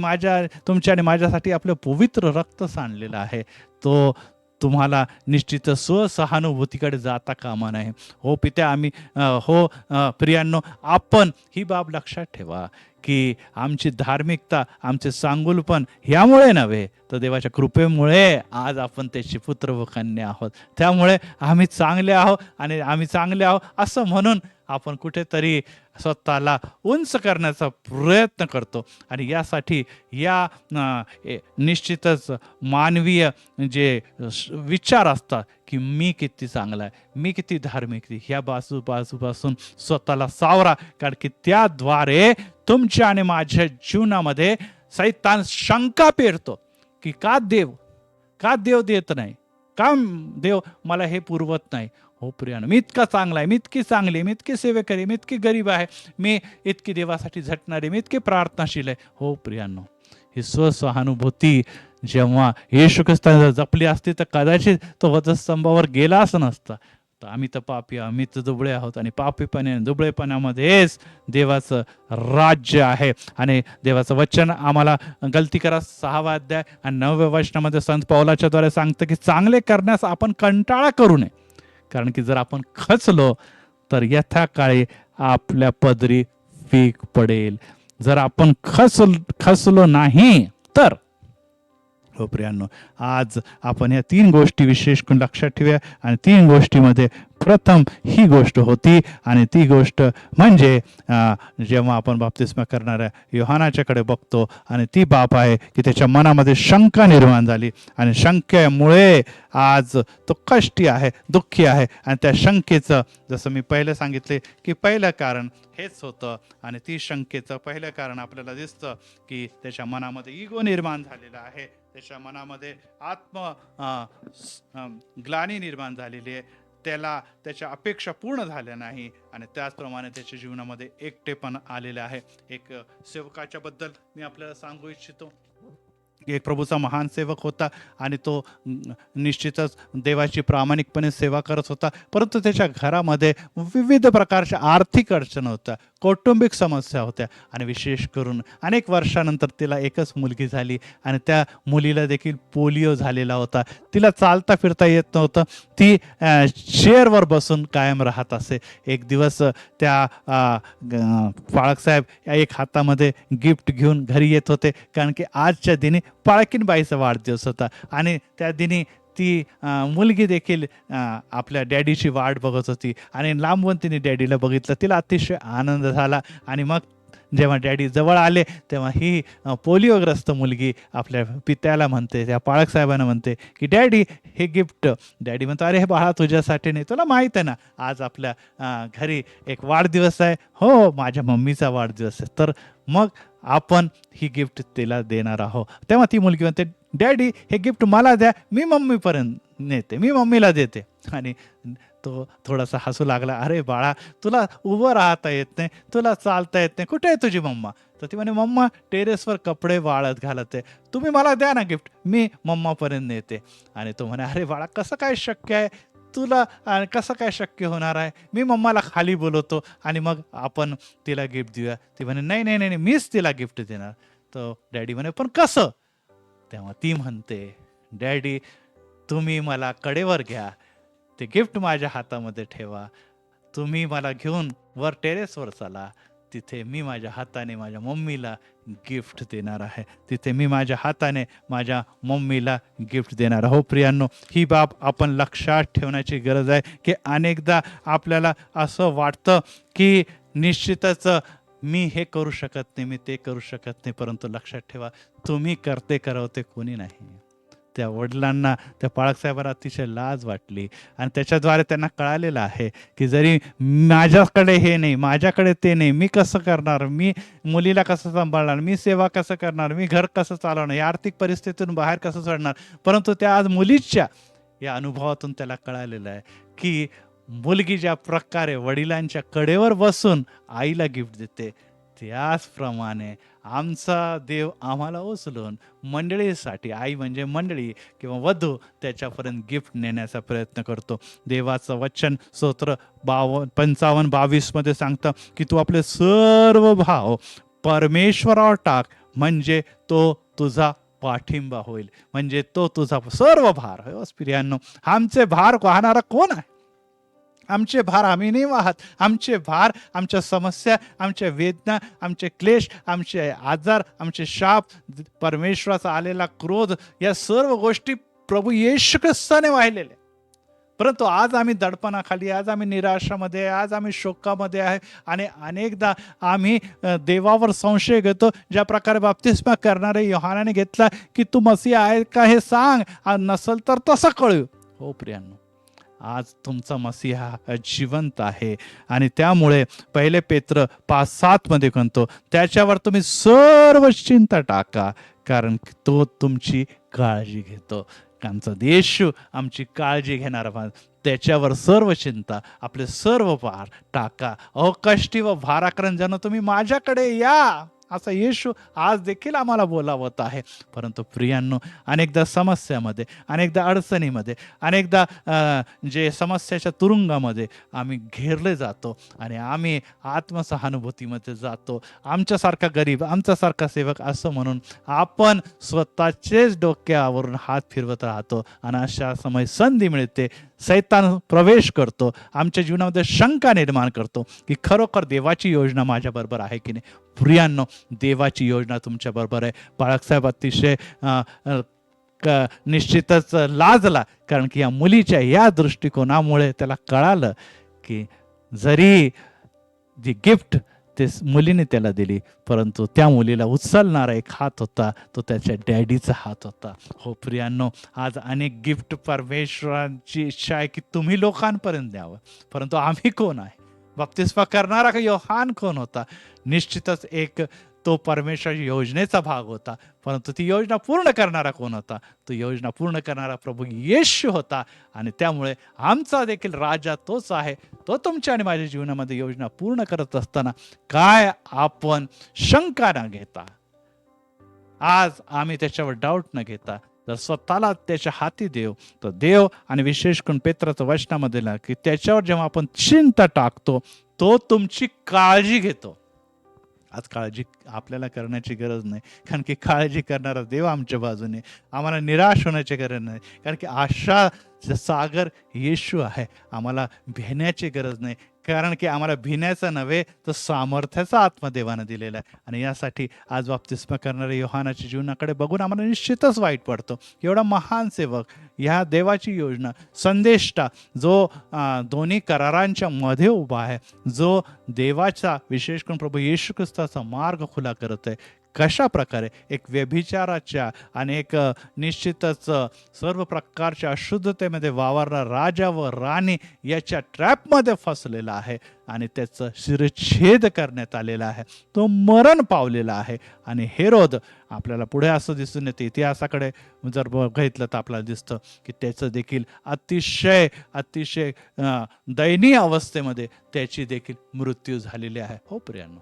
तुमच्या आणि माझ्यासाठी आपलं पवित्र रक्त सांडलेलं आहे. तो तुम्हाला निश्चित स्वसहानुभूतीकडे जाता कामा नये. हो पित्या, आम्ही प्रियांनो, आपण ही बाब लक्षात ठेवा की आमची धार्मिकता, आमचे सांगुलपण ह्यामुळे नव्हे, तर देवाच्या कृपेमुळे आज आपण त्याची पुत्र व कन्या आहोत. त्यामुळे आम्ही चांगले आहोत, आणि आम्ही चांगले आहोत असं म्हणून आपण कुठेतरी स्वतःला उंच करण्याचा प्रयत्न करतो. आणि यासाठी निश्चितच मानवीय जे विचार असतात की मी किती चांगला आहे, मी किती धार्मिक, ह्या बाजूपासून स्वतःला सावरा, कारण की त्याद्वारे तुमच्या आणि माझ्या जीवनामध्ये सैतान शंका पेरतो की का देव देत नाही, का देव मला हे पुरवत नाही. हो प्रियानो, मी इतका चांगला आहे, मी इतकी चांगली, मी इतकी सेवेकरी, मी इतकी गरीब आहे, मी इतकी देवासाठी झटणारी, मी इतकी प्रार्थनाशील आहे. हो प्रियांनो, ही स्वसहानुभूती जेव्हा येशू ख्रिस्ताने जपली असती, तर कदाचित तो वधस्तंभावर गेलाच नसता. तर आम्ही तर पापी, आम्ही तर दुबळे आहोत, आणि पापीपणे दुबळेपणामध्येच देवाचं राज्य आहे. आणि देवाचं वचन आम्हाला गलती करा 6 अध्याय आणि 9 वचनामध्ये संत पौलाच्या द्वारे सांगतं की चांगले करण्यास आपण कंटाळा करू नये, कारण की जर आपण खचलो तर यथाकाळी आपल्या पदरी फीक पडेल. जर आपण खचलो नाही तर. हो प्रियांनो, आज आपण या 3 गोष्टी विशेष करून लक्षात ठेवूया. आणि 3 गोष्टीमध्ये प्रथम ही गोष्ट होती, आणि ती गोष्ट म्हणजे जेव्हा आपण बाप्तिस्मा करणाऱ्या योहानाच्याकडे बघतो, आणि ती बाब आहे की त्याच्या मनामध्ये शंका निर्माण झाली, आणि शंकेमुळे आज तो कष्टी आहे, दुःखी आहे. आणि त्या शंकेचं, जसं मी पहिले सांगितले की पहिलं कारण हेच होतं, आणि ती शंकेचं पहिलं कारण आपल्याला दिसतं की त्याच्या मनामध्ये इगो निर्माण झालेला आहे, त्याच्या मनामध्ये ग्लानी निर्माण झालेली आहे, त्याला त्याच्या अपेक्षा पूर्ण झाल्या नाही, आणि त्याचप्रमाणे त्याच्या जीवनामध्ये एकटेपण आलेलं आहे. एक सेवकाच्या बद्दल मी आपल्याला सांगू इच्छितो. एक प्रभूचा महान सेवक होता, आणि तो निश्चितच देवाची प्रामाणिकपणे सेवा करत होता, परंतु त्याच्या घरामध्ये विविध प्रकारच्या आर्थिक अडचणी होत्या, कौटुंबिक समस्या होत्या, आणि विशेष करून अनेक वर्षानंतर तिला एकच मुलगी झाली, आणि त्या मुलीला देखील पोलिओ झालेला होता. तिला चालता फिरता येत नव्हतं, ती चेअरवर बसून कायम राहत असे. एक दिवस त्या पाळकसाहेब एक हातामध्ये गिफ्ट घेऊन घरी येत होते, कारण की आजच्या दिनी पाळकीनबाईचा वाढदिवस होता, आणि त्या दिनी ती मुलगी देखील आपल्या डॅडीची वाट बघत होती, आणि लांबून तिने डॅडीला बघितलं. तिला अतिशय आनंद झाला, आणि मग जेव्हा डॅडी जवळ आले तेव्हा ही पोलिओग्रस्त मुलगी आपल्या पित्याला म्हणते, त्या पाळकसाहेबांना म्हणते की डॅडी हे गिफ्ट. डॅडी म्हणतो, अरे हे बाळा तुझ्यासाठी नाही, तुला माहीत आहे ना आज आपल्या घरी एक वाढदिवस आहे. हो, माझ्या मम्मीचा वाढदिवस आहे, तर मग आपण ही गिफ्ट तिला देणार आहोत. तेव्हा ती मुलगी म्हणते, डॅडी हे गिफ्ट मला द्या, मी मम्मीपर्यंत नेते, मी मम्मीला देते. आणि तो थोडासा हसू लागला, अरे बाळा तुला उभं राहता येत नाही, तुला चालता येत नाही, कुठे आहे तुझी मम्मा? तर ती म्हणे, मम्मा टेरेसवर कपडे वाळत घालत आहे, तुम्ही मला द्या ना गिफ्ट, मी मम्मापर्यंत नेते. आणि तो म्हणे, अरे बाळा कसं काय शक्य आहे, तुला कसं काय शक्य होणार आहे, मी मम्माला खाली बोलवतो आणि मग आपण तिला गिफ्ट देऊया. ती म्हणे, नाही नाही नाही, मीच तिला गिफ्ट देणार. तर डॅडी म्हणे पण कसं? तेव्हा ती म्हणते, डॅडी तुम्ही मला कडेवर घ्या, ते गिफ्ट माझ्या हातामध्ये ठेवा, तुम्ही मला घेऊन वर टेरेसवर चला, तिथे मी माझ्या हाताने माझ्या मम्मीला गिफ्ट देणार आहे, तिथे मी माझ्या हाताने माझ्या मम्मीला गिफ्ट देणार आहे. हो प्रियांनो, ही बाब आपण लक्षात ठेवण्याची गरज आहे की अनेकदा आपल्याला असं वाटतं की निश्चितच मी हे करू शकत नाही, मी ते करू शकत नाही, परंतु लक्षात ठेवा तुम्ही करते करवते कोणी नाही. त्या वडिलांना, त्या पाळकसाहेबांना अतिशय लाज वाटली आणि त्याच्याद्वारे त्यांना कळालेलं आहे की जरी माझ्याकडे हे नाही, माझ्याकडे ते नाही, मी कसं करणार, मी मुलीला कसं सांभाळणार, मी सेवा कसं करणार, मी घर कसं चालवणार, या आर्थिक परिस्थितीतून बाहेर कसं चढणार. परंतु त्या आज मुलीच्या या अनुभवातून त्याला कळालेलं आहे की मुलगी ज्या प्रकारे वडिलांच्या कडेवर बसून आईला गिफ्ट देते, त्याचप्रमाणे आमचा देव आम्हाला उचलून मंडळीसाठी, आई म्हणजे मंडळी किंवा वधू, त्याच्यापर्यंत गिफ्ट नेण्याचा प्रयत्न करतो. देवाचं वचन स्तोत्र 55-22 मध्ये सांगतं की तू आपले सर्व भाव परमेश्वरावर टाक, म्हणजे तो तुझा पाठिंबा होईल, म्हणजे तो तुझा सर्व भार. हो प्रियांनो, आमचे भार वाहणारा कोण आहे? आमचे भार आम्ही नाही वाहत. आमचे भार, आमच्या समस्या, आमच्या वेदना, आमचे क्लेश, आमचे आजार, आमचे शाप, परमेश्वराचा आलेला क्रोध, या सर्व गोष्टी प्रभू येशू ख्रिस्ताने वाहिलेले. परंतु आज आम्ही दडपणाखाली, आज आम्ही निराशामध्ये, आज आम्ही शोकामध्ये आहे आणि अनेकदा आम्ही देवावर संशय घेतो. ज्या प्रकारे बाप्तिस्मा करणारे योहानाने घेतला की तू मसीहा आहे का हे सांग, नसल तर तसं कळू. हो प्रियांनो, आज तुमचा मसीहा जिवंत आहे आणि त्यामुळे 1 पेत्र 5:7 मध्ये म्हणतो त्याच्यावर तुम्ही सर्व चिंता टाका, कारण तो तुमची काळजी घेतो. आमचा येशू आमची काळजी घेणार, त्याच्यावर सर्व चिंता, आपले सर्व भार टाका. अकष्टी व भाराक्रांत जण तुम्ही माझ्याकडे या, असा येशू आज देखील आम्हाला बोलावत आहे. परंतु प्रियांनो, अनेकदा समस्यामध्ये, अनेकदा अडचणीमध्ये, अनेकदा जे समस्याच्या तुरुंगामध्ये आम्ही घेरले जातो आणि आम्ही आत्मसहानुभूतीमध्ये जातो. आमच्यासारखा गरीब, आमच्यासारखा सेवक असं म्हणून आपण स्वतःचेच डोक्यावरून हात फिरवत राहतो आणि अशा समय संधी मिळते, सैतान प्रवेश करतो, आमच्या जीवनामध्ये शंका निर्माण करतो की खरोखर देवाची योजना माझ्याबरोबर आहे की नाही. प्रियांनो, देवाची योजना तुमच्या बरोबर आहे. बाळकसाहेब अतिशय निश्चितच लाजला, कारण की या मुलीच्या या दृष्टिकोनामुळे त्याला कळालं की जरी जी गिफ्ट ते मुलीने त्याला दिली, परंतु त्या मुलीला उचलणारा एक हात होता, तो त्याच्या डॅडीचा हात होता. हो प्रियांनो, आज अनेक गिफ्ट परमेश्वराची इच्छा आहे की तुम्ही लोकांपर्यंत द्यावं, परंतु आम्ही कोण आहे? बाप्तिस्मा करणारा का योहान कोण होता? निश्चितच एक तो परमेश्वराच्या योजनेचा भाग होता, परंतु ती योजना पूर्ण करणारा कोण होता? तो योजना पूर्ण करणारा प्रभू येशू होता. आणि त्यामुळे आमचा देखील राजा तोच आहे. तो तुमच्या आणि माझ्या जीवनामध्ये योजना पूर्ण करत असताना काय आपण शंका न घेता, आज आम्ही त्याच्यावर डाऊट न घेता जर स्वतःला त्याच्या हाती देव, तर देव, आणि विशेष करून पेत्राचं वचनामध्ये ना की त्याच्यावर जेव्हा आपण चिंता टाकतो, तो तुमची काळजी घेतो. आज काळजी आपल्याला करण्याची गरज नाही, कारण की काळजी करणारा देव आमच्या बाजूने. आम्हाला निराश होण्याची गरज नाही, कारण की आशा सागर येशू आहे. आम्हाला भिण्याची गरज नाही, कारण की आम्हाला भिण्याचं नव्हे तर सामर्थ्याचा आत्मा देवानं दिलेला आहे. आणि यासाठी आज बाप्तिस्मा करणाऱ्या योहानाच्या जीवनाकडे बघून आम्हाला निश्चितच वाईट पडतो. एवढा महान सेवक, ह्या देवाची योजना संदेष्टा, जो दोन्ही करारांच्या मध्ये उभा आहे, जो देवाचा विशेष करून प्रभू येशू ख्रिस्ताचा मार्ग खुला करत आहे, कशा प्रकारे एक व्यभिचाराच्या आणि एक निश्चितच सर्व प्रकारच्या अशुद्धतेमध्ये वावरणारा राजा व राणी याच्या ट्रॅपमध्ये फसलेला आहे आणि त्याचं शिरच्छेद करण्यात आलेला आहे. तो मरण पावलेला आहे. आणि हेरोद, आपल्याला पुढे असं दिसून येते, इतिहासाकडे जर बघितलं तर आपल्याला दिसतं की त्याचं देखील अतिशय अतिशय दयनीय अवस्थेमध्ये त्याची देखील मृत्यू झालेली आहे. हो प्रियांनो,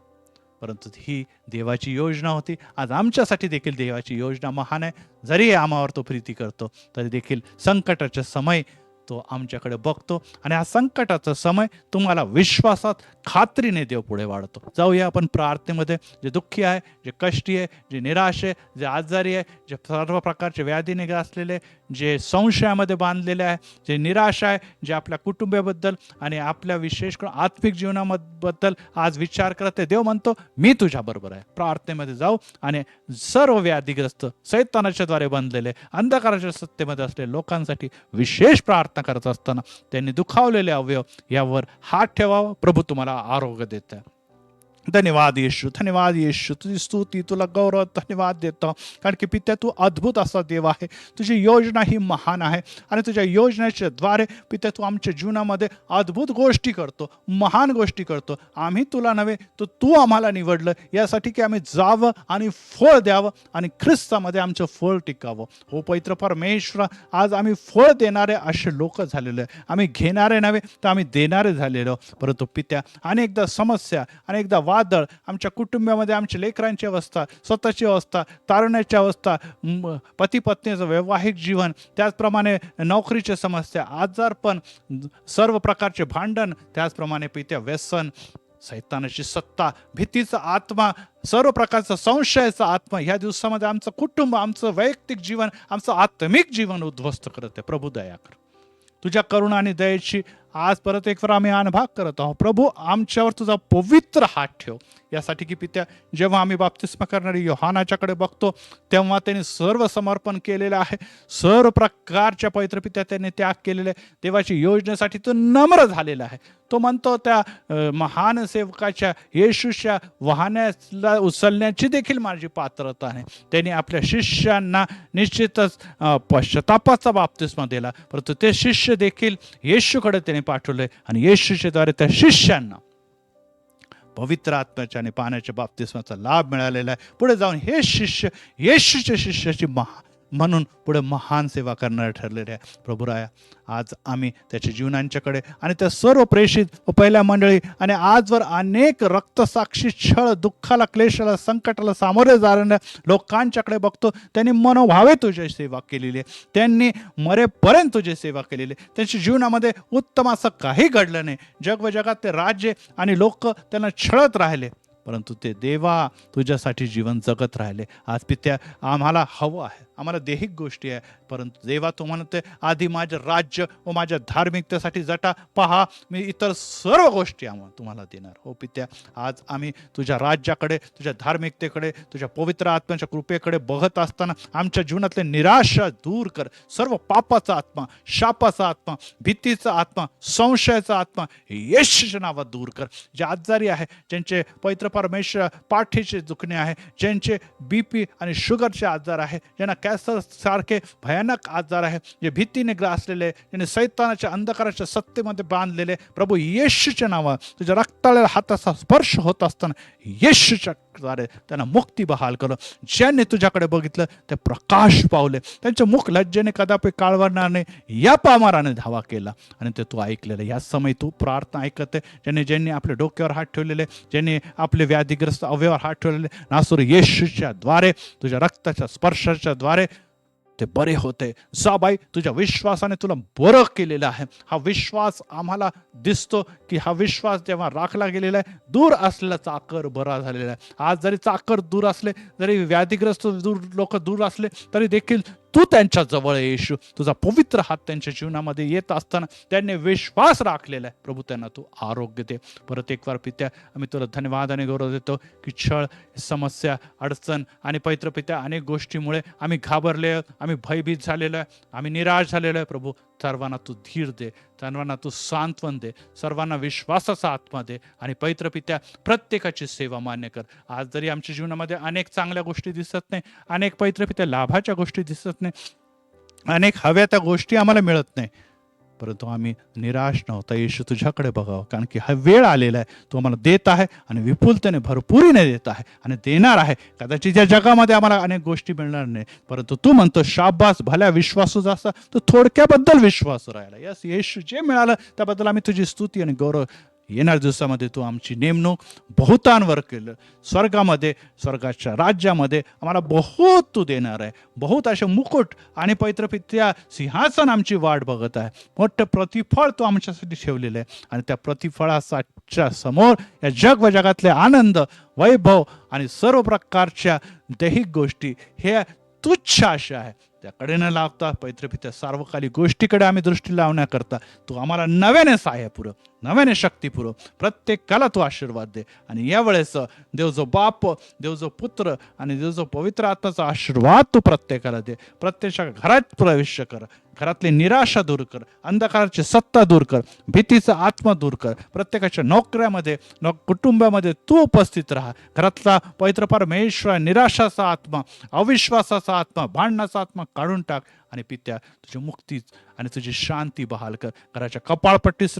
परंतु ही देवाची योजना होती. आज आमच्यासाठी देखील देवाची योजना महान आहे. जरी आम्हावर तो प्रीती करतो, तरी देखील संकटाचे समय तो आमच्याकडे बघतो आणि हा संकटाचा समय तुम्हाला विश्वासात खात्रीने देव पुढे वाढतो. जाऊया आपण प्रार्थनेमध्ये. जे दुःखी आहे, जे कष्टी आहे, जे निराश आहे, जे आजारी आहे, जे सर्व प्रकारचे व्याधीने ग्रासलेले, जे संशयामध्ये बांधलेले आहे, जे निराश आहे, जे आपल्या कुटुंबाबद्दल आणि आपल्या विशेष करून आत्मिक जीवनाबद्दल आज विचार करत आहे, देव म्हणतो मी तुझ्याबरोबर आहे. प्रार्थनेमध्ये जाऊ आणि सर्व व्याधीग्रस्त, सैतानाच्या द्वारे बांधलेले, अंधकाराच्या सत्तेमध्ये असलेल्या लोकांसाठी विशेष प्रार्थना करत असताना त्यांनी दुखावलेले अवयव यावर हात ठेवावा. प्रभू तुम्हाला आरोग्य देत आहे. धन्यवाद येशू, धन्यवाद येशू. तुझी स्तुती, तुला गौरव, धन्यवाद देतो. कारण की पित्या तू अद्भुत असा देव आहे. तुझी योजना ही महान आहे आणि तुझ्या योजनेच्या द्वारे पित्या तू आमच्या जीवनामध्ये अद्भुत गोष्टी करतो, महान गोष्टी करतो. आम्ही तुला नव्हे तर तू आम्हाला निवडलं यासाठी की आम्ही जावं आणि फळ द्यावं आणि ख्रिस्तामध्ये आमचं फळ टिकावं. हो पवित्र परमेश्वर, आज आम्ही फळ देणारे असे लोक झालेले आहे. आम्ही घेणारे नव्हे तर आम्ही देणारे झालेलो. परंतु पित्या अनेकदा समस्या, अनेकदा वादळ आमच्या कुटुंबामध्ये, आमच्या लेकरांची अवस्था, स्वतःची अवस्था, तारुण्याची अवस्था, पती पत्नीचं वैवाहिक जीवन, त्याचप्रमाणे नोकरीच्या समस्या, आजारपण, सर्व प्रकारचे भांडण, त्याचप्रमाणे पित्या व्यसन, सैतानाची सत्ता, भीतीचा आत्मा, सर्व प्रकारचा संशयाचा आत्मा ह्या दिवसामध्ये आमचं कुटुंब, आमचं वैयक्तिक जीवन, आमचं आत्मिक जीवन उद्ध्वस्त करत आहे. प्रभू दया कर. तुझ्या करुणा आणि दयेची आज परत एक आम्ही अनुभव करत आहोत. प्रभू आमच्यावर तुझा पवित्र हात ठेव. यासाठी की पित्या जेव्हा आम्ही बाप्तिस्मा करणारी योहानाच्याकडे बघतो तेव्हा त्यांनी सर्व समर्पण केलेलं आहे, सर्व प्रकारच्या पवित्र पित्या त्यांनी त्याग केलेले, देवाची योजनेसाठी तो नम्र झालेला आहे. तो म्हणतो त्या महान सेवकाच्या येशूच्या वाहनाला उचलण्याची देखील माझी पात्रता आहे. त्यांनी आपल्या शिष्यांना निश्चितच पश्चातापाचा बाप्तिस्मा दिला, परंतु ते शिष्य देखील येशूकडे त्याने पाठवले आणि येशूच्या द्वारे त्या शिष्यांना पवित्र आत्म्याच्या आणि पाण्याच्या बाप्तिस्माचा लाभ मिळालेला आहे. पुढे जाऊन हे शिष्य येशूच्या शिष्याची म्हणून पुढे महान सेवा करणारे ठरलेले आहे. प्रभुराया, आज आम्ही त्याच्या जीवनांच्याकडे आणि त्या सर्व प्रेषित व पहिल्या मंडळी आणि आजवर अनेक रक्तसाक्षी छळ, दुःखाला, क्लेशाला, संकटाला सामोरे जाणाऱ्या लोकांच्याकडे बघतो. त्यांनी मनोभावे तुझी सेवा केलेली आहे, त्यांनी मरेपर्यंत तुझी सेवा केलेली आहे. त्यांच्या जीवनामध्ये उत्तम असं काही घडलं नाही. जग व जगात ते राज्य आणि लोक त्यांना छळत राहिले, परंतु ते देवा तुझ्यासाठी जीवन जगत राहिले. आज पित्या आम्हाला हवं आहे, आम्हाला देहिक गोष्टी आहे, परंतु देवा तू म्हणते आधी माझं राज्य व माझ्या धार्मिकतेसाठी जटा, पहा मी इतर सर्व गोष्टी तुम्हाला देणार. हो पित्या, आज आम्ही तुझ्या राज्याकडे, तुझ्या धार्मिकतेकडे, तुझ्या पवित्र आत्म्याच्या कृपेकडे बघत असताना आमच्या जीवनातले निराशा दूर कर. सर्व पापाचा आत्मा, शापाचा आत्मा, भीतीचा आत्मा, संशयाचा आत्मा येशूच्या नावात दूर कर. जे आजारी आहे, ज्यांचे पवित्र परमेश्वर पाठीचे दुखणे आहे, ज्यांचे BP आणि शुगरचे आजार आहे, ज्यांना कॅन्सर सारखे भयानक आजार आहे, जे भीतीने ग्रासलेले, ज्यांनी सैतानाच्या अंधकाराच्या सत्तेमध्ये बांधलेले, प्रभू येशूच्या नावात तुझ्या रक्ताळलेल्या हाताचा स्पर्श होत असताना येशूच्या द्वारे त्यांना मुक्ती बहाल कर. ज्यांनी तुझ्याकडे बघितलं ते प्रकाश पावले, त्यांचे मुख लज्जेने कदापि काळवणार नाही या पामाराने धावा केला आणि ते तू ऐकलेलं. या समय तू प्रार्थना ऐकते. ज्यांनी आपल्या डोक्यावर हात ठेवलेले, ज्यांनी आपले व्याधीग्रस्त अवयवावर हात ठेवलेले, नासुर येशूच्या द्वारे, तुझ्या रक्ताच्या स्पर्शाच्या द्वारे ते बरे होते. जा बाई, तुझ्या विश्वासाने तुला बरं केलेलं आहे. हा विश्वास आम्हाला दिसतो की हा विश्वास जेव्हा राखला गेलेला आहे, दूर असलेला चाकर बरा झालेला आहे. आज जरी चाकर दूर असले, जरी व्याधीग्रस्त लोक दूर असले तरी देखील तू त्यांच्या जवळ येशू. तुझा पवित्र हात त्यांच्या जीवनामध्ये येत असताना त्यांनी विश्वास राखलेला आहे. प्रभू त्यांना तू आरोग्य दे. परत एक वार पित्या आम्ही तुला धन्यवाद आणि गौरव देतो की छळ, समस्या, अडचण आणि पवित्र पित्या अनेक गोष्टीमुळे आम्ही घाबरले, आम्ही भयभीत झालेलो आहे, आम्ही निराश झालेलो आहे. प्रभू सर्वांना तू धीर दे, सर्वांना तू सांत्वन दे, सर्वांना विश्वासाचा आत्मा दे आणि पवित्र पित्या प्रत्येकाची सेवा मान्य कर. आज जरी आमच्या जीवनामध्ये अनेक चांगल्या गोष्टी दिसत नाही, अनेक पवित्र पित्या लाभाच्या गोष्टी दिसत नाही, अनेक हव्या त्या गोष्टी आम्हाला मिळत नाही, परंतु आम्ही निराश नव्हता येशू तुझ्याकडे बघावं. कारण की हा वेळ आलेला आहे, तू आम्हाला देत आहे आणि विपुलतेने भरपुरीने देत आहे आणि देणार आहे. कदाचित या जगामध्ये आम्हाला अनेक गोष्टी मिळणार नाही, परंतु तू म्हणतो शाबास, भल्या विश्वासू जास्त तो थोडक्याबद्दल विश्वास राहिला. यस येशू, जे मिळालं त्याबद्दल आम्ही तुझी स्तुती आणि गौरव येणाऱ्या दिवसामध्ये तू आमची नेमणूक बहुतांवर केलं. स्वर्गाच्या राज्यामध्ये आम्हाला बहुत तू देणार आहे. बहुत असे मुकुट आणि पवित्र पित्या सिंहासन आमची वाट बघत आहे. मोठं प्रतिफळ तू आमच्यासाठी ठेवलेलं आहे आणि त्या प्रतिफळाच्या समोर या जग व जगातले आनंद, वैभव आणि सर्व प्रकारच्या दैहिक गोष्टी हे तुच्छ आशा आहे. त्याकडे न लावता पवित्र पित्या सार्वकालिक गोष्टीकडे आम्ही दृष्टी लावण्याकरता तू आम्हाला नव्याने सहाय्य पुरव, नव्याने शक्ती पुरव. प्रत्येकाला तू आशीर्वाद दे आणि यावेळेस देव जो बाप, देव जो पुत्र आणि देव जो पवित्र आत्म्याचा आशीर्वाद तू प्रत्येकाला दे. प्रत्येकाच्या घरात प्रवेश कर, घरातली निराशा दूर कर, अंधकाराची सत्ता दूर कर, भीतीचा आत्मा दूर कर. प्रत्येकाच्या नोकऱ्यामध्ये कुटुंबामध्ये तू उपस्थित राहा. घरातला पवित्र परमेश्वर निराशाचा आत्मा, अविश्वासाचा आत्मा, भांडणाचा आत्मा काढून टाक आणि पित्या तुझी मुक्ती आणि तुझी शांती बहाल कर. घराच्या कपाळपट्टीस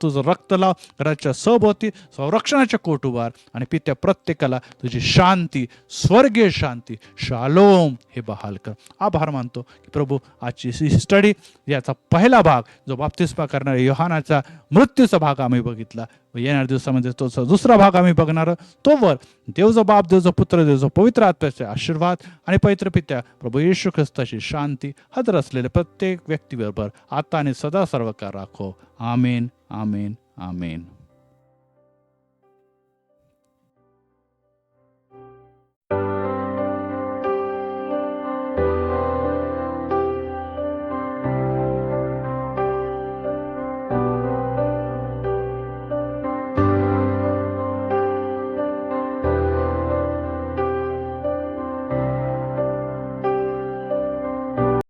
तुझं रक्त लाव, घराच्या सभोवती संरक्षणाच्या कोट उभार आणि पित्या प्रत्येकाला तुझी शांती, स्वर्गीय शांती, शालोम हे बहाल कर. आभार मानतो की प्रभू आजची स्टडी याचा पहिला भाग जो बाप्तिस्मा करणाऱ्या योहानाचा मृत्यूचा भाग आम्ही बघितला व येणाऱ्या दिवसामध्ये तो दुसरा भाग आम्ही बघणार. तोवर देव जो बाप, देव जो पुत्र, देव जो पवित्र आत्म्याचे आशीर्वाद आणि पवित्र पित्या प्रभू येशू ख्रिस्ताची शांती हजर असलेल्या प्रत्येक व्यक्तीबरोबर आता आणि सदा सर्वकाळ राखो. आमेन, आमेन, आमेन.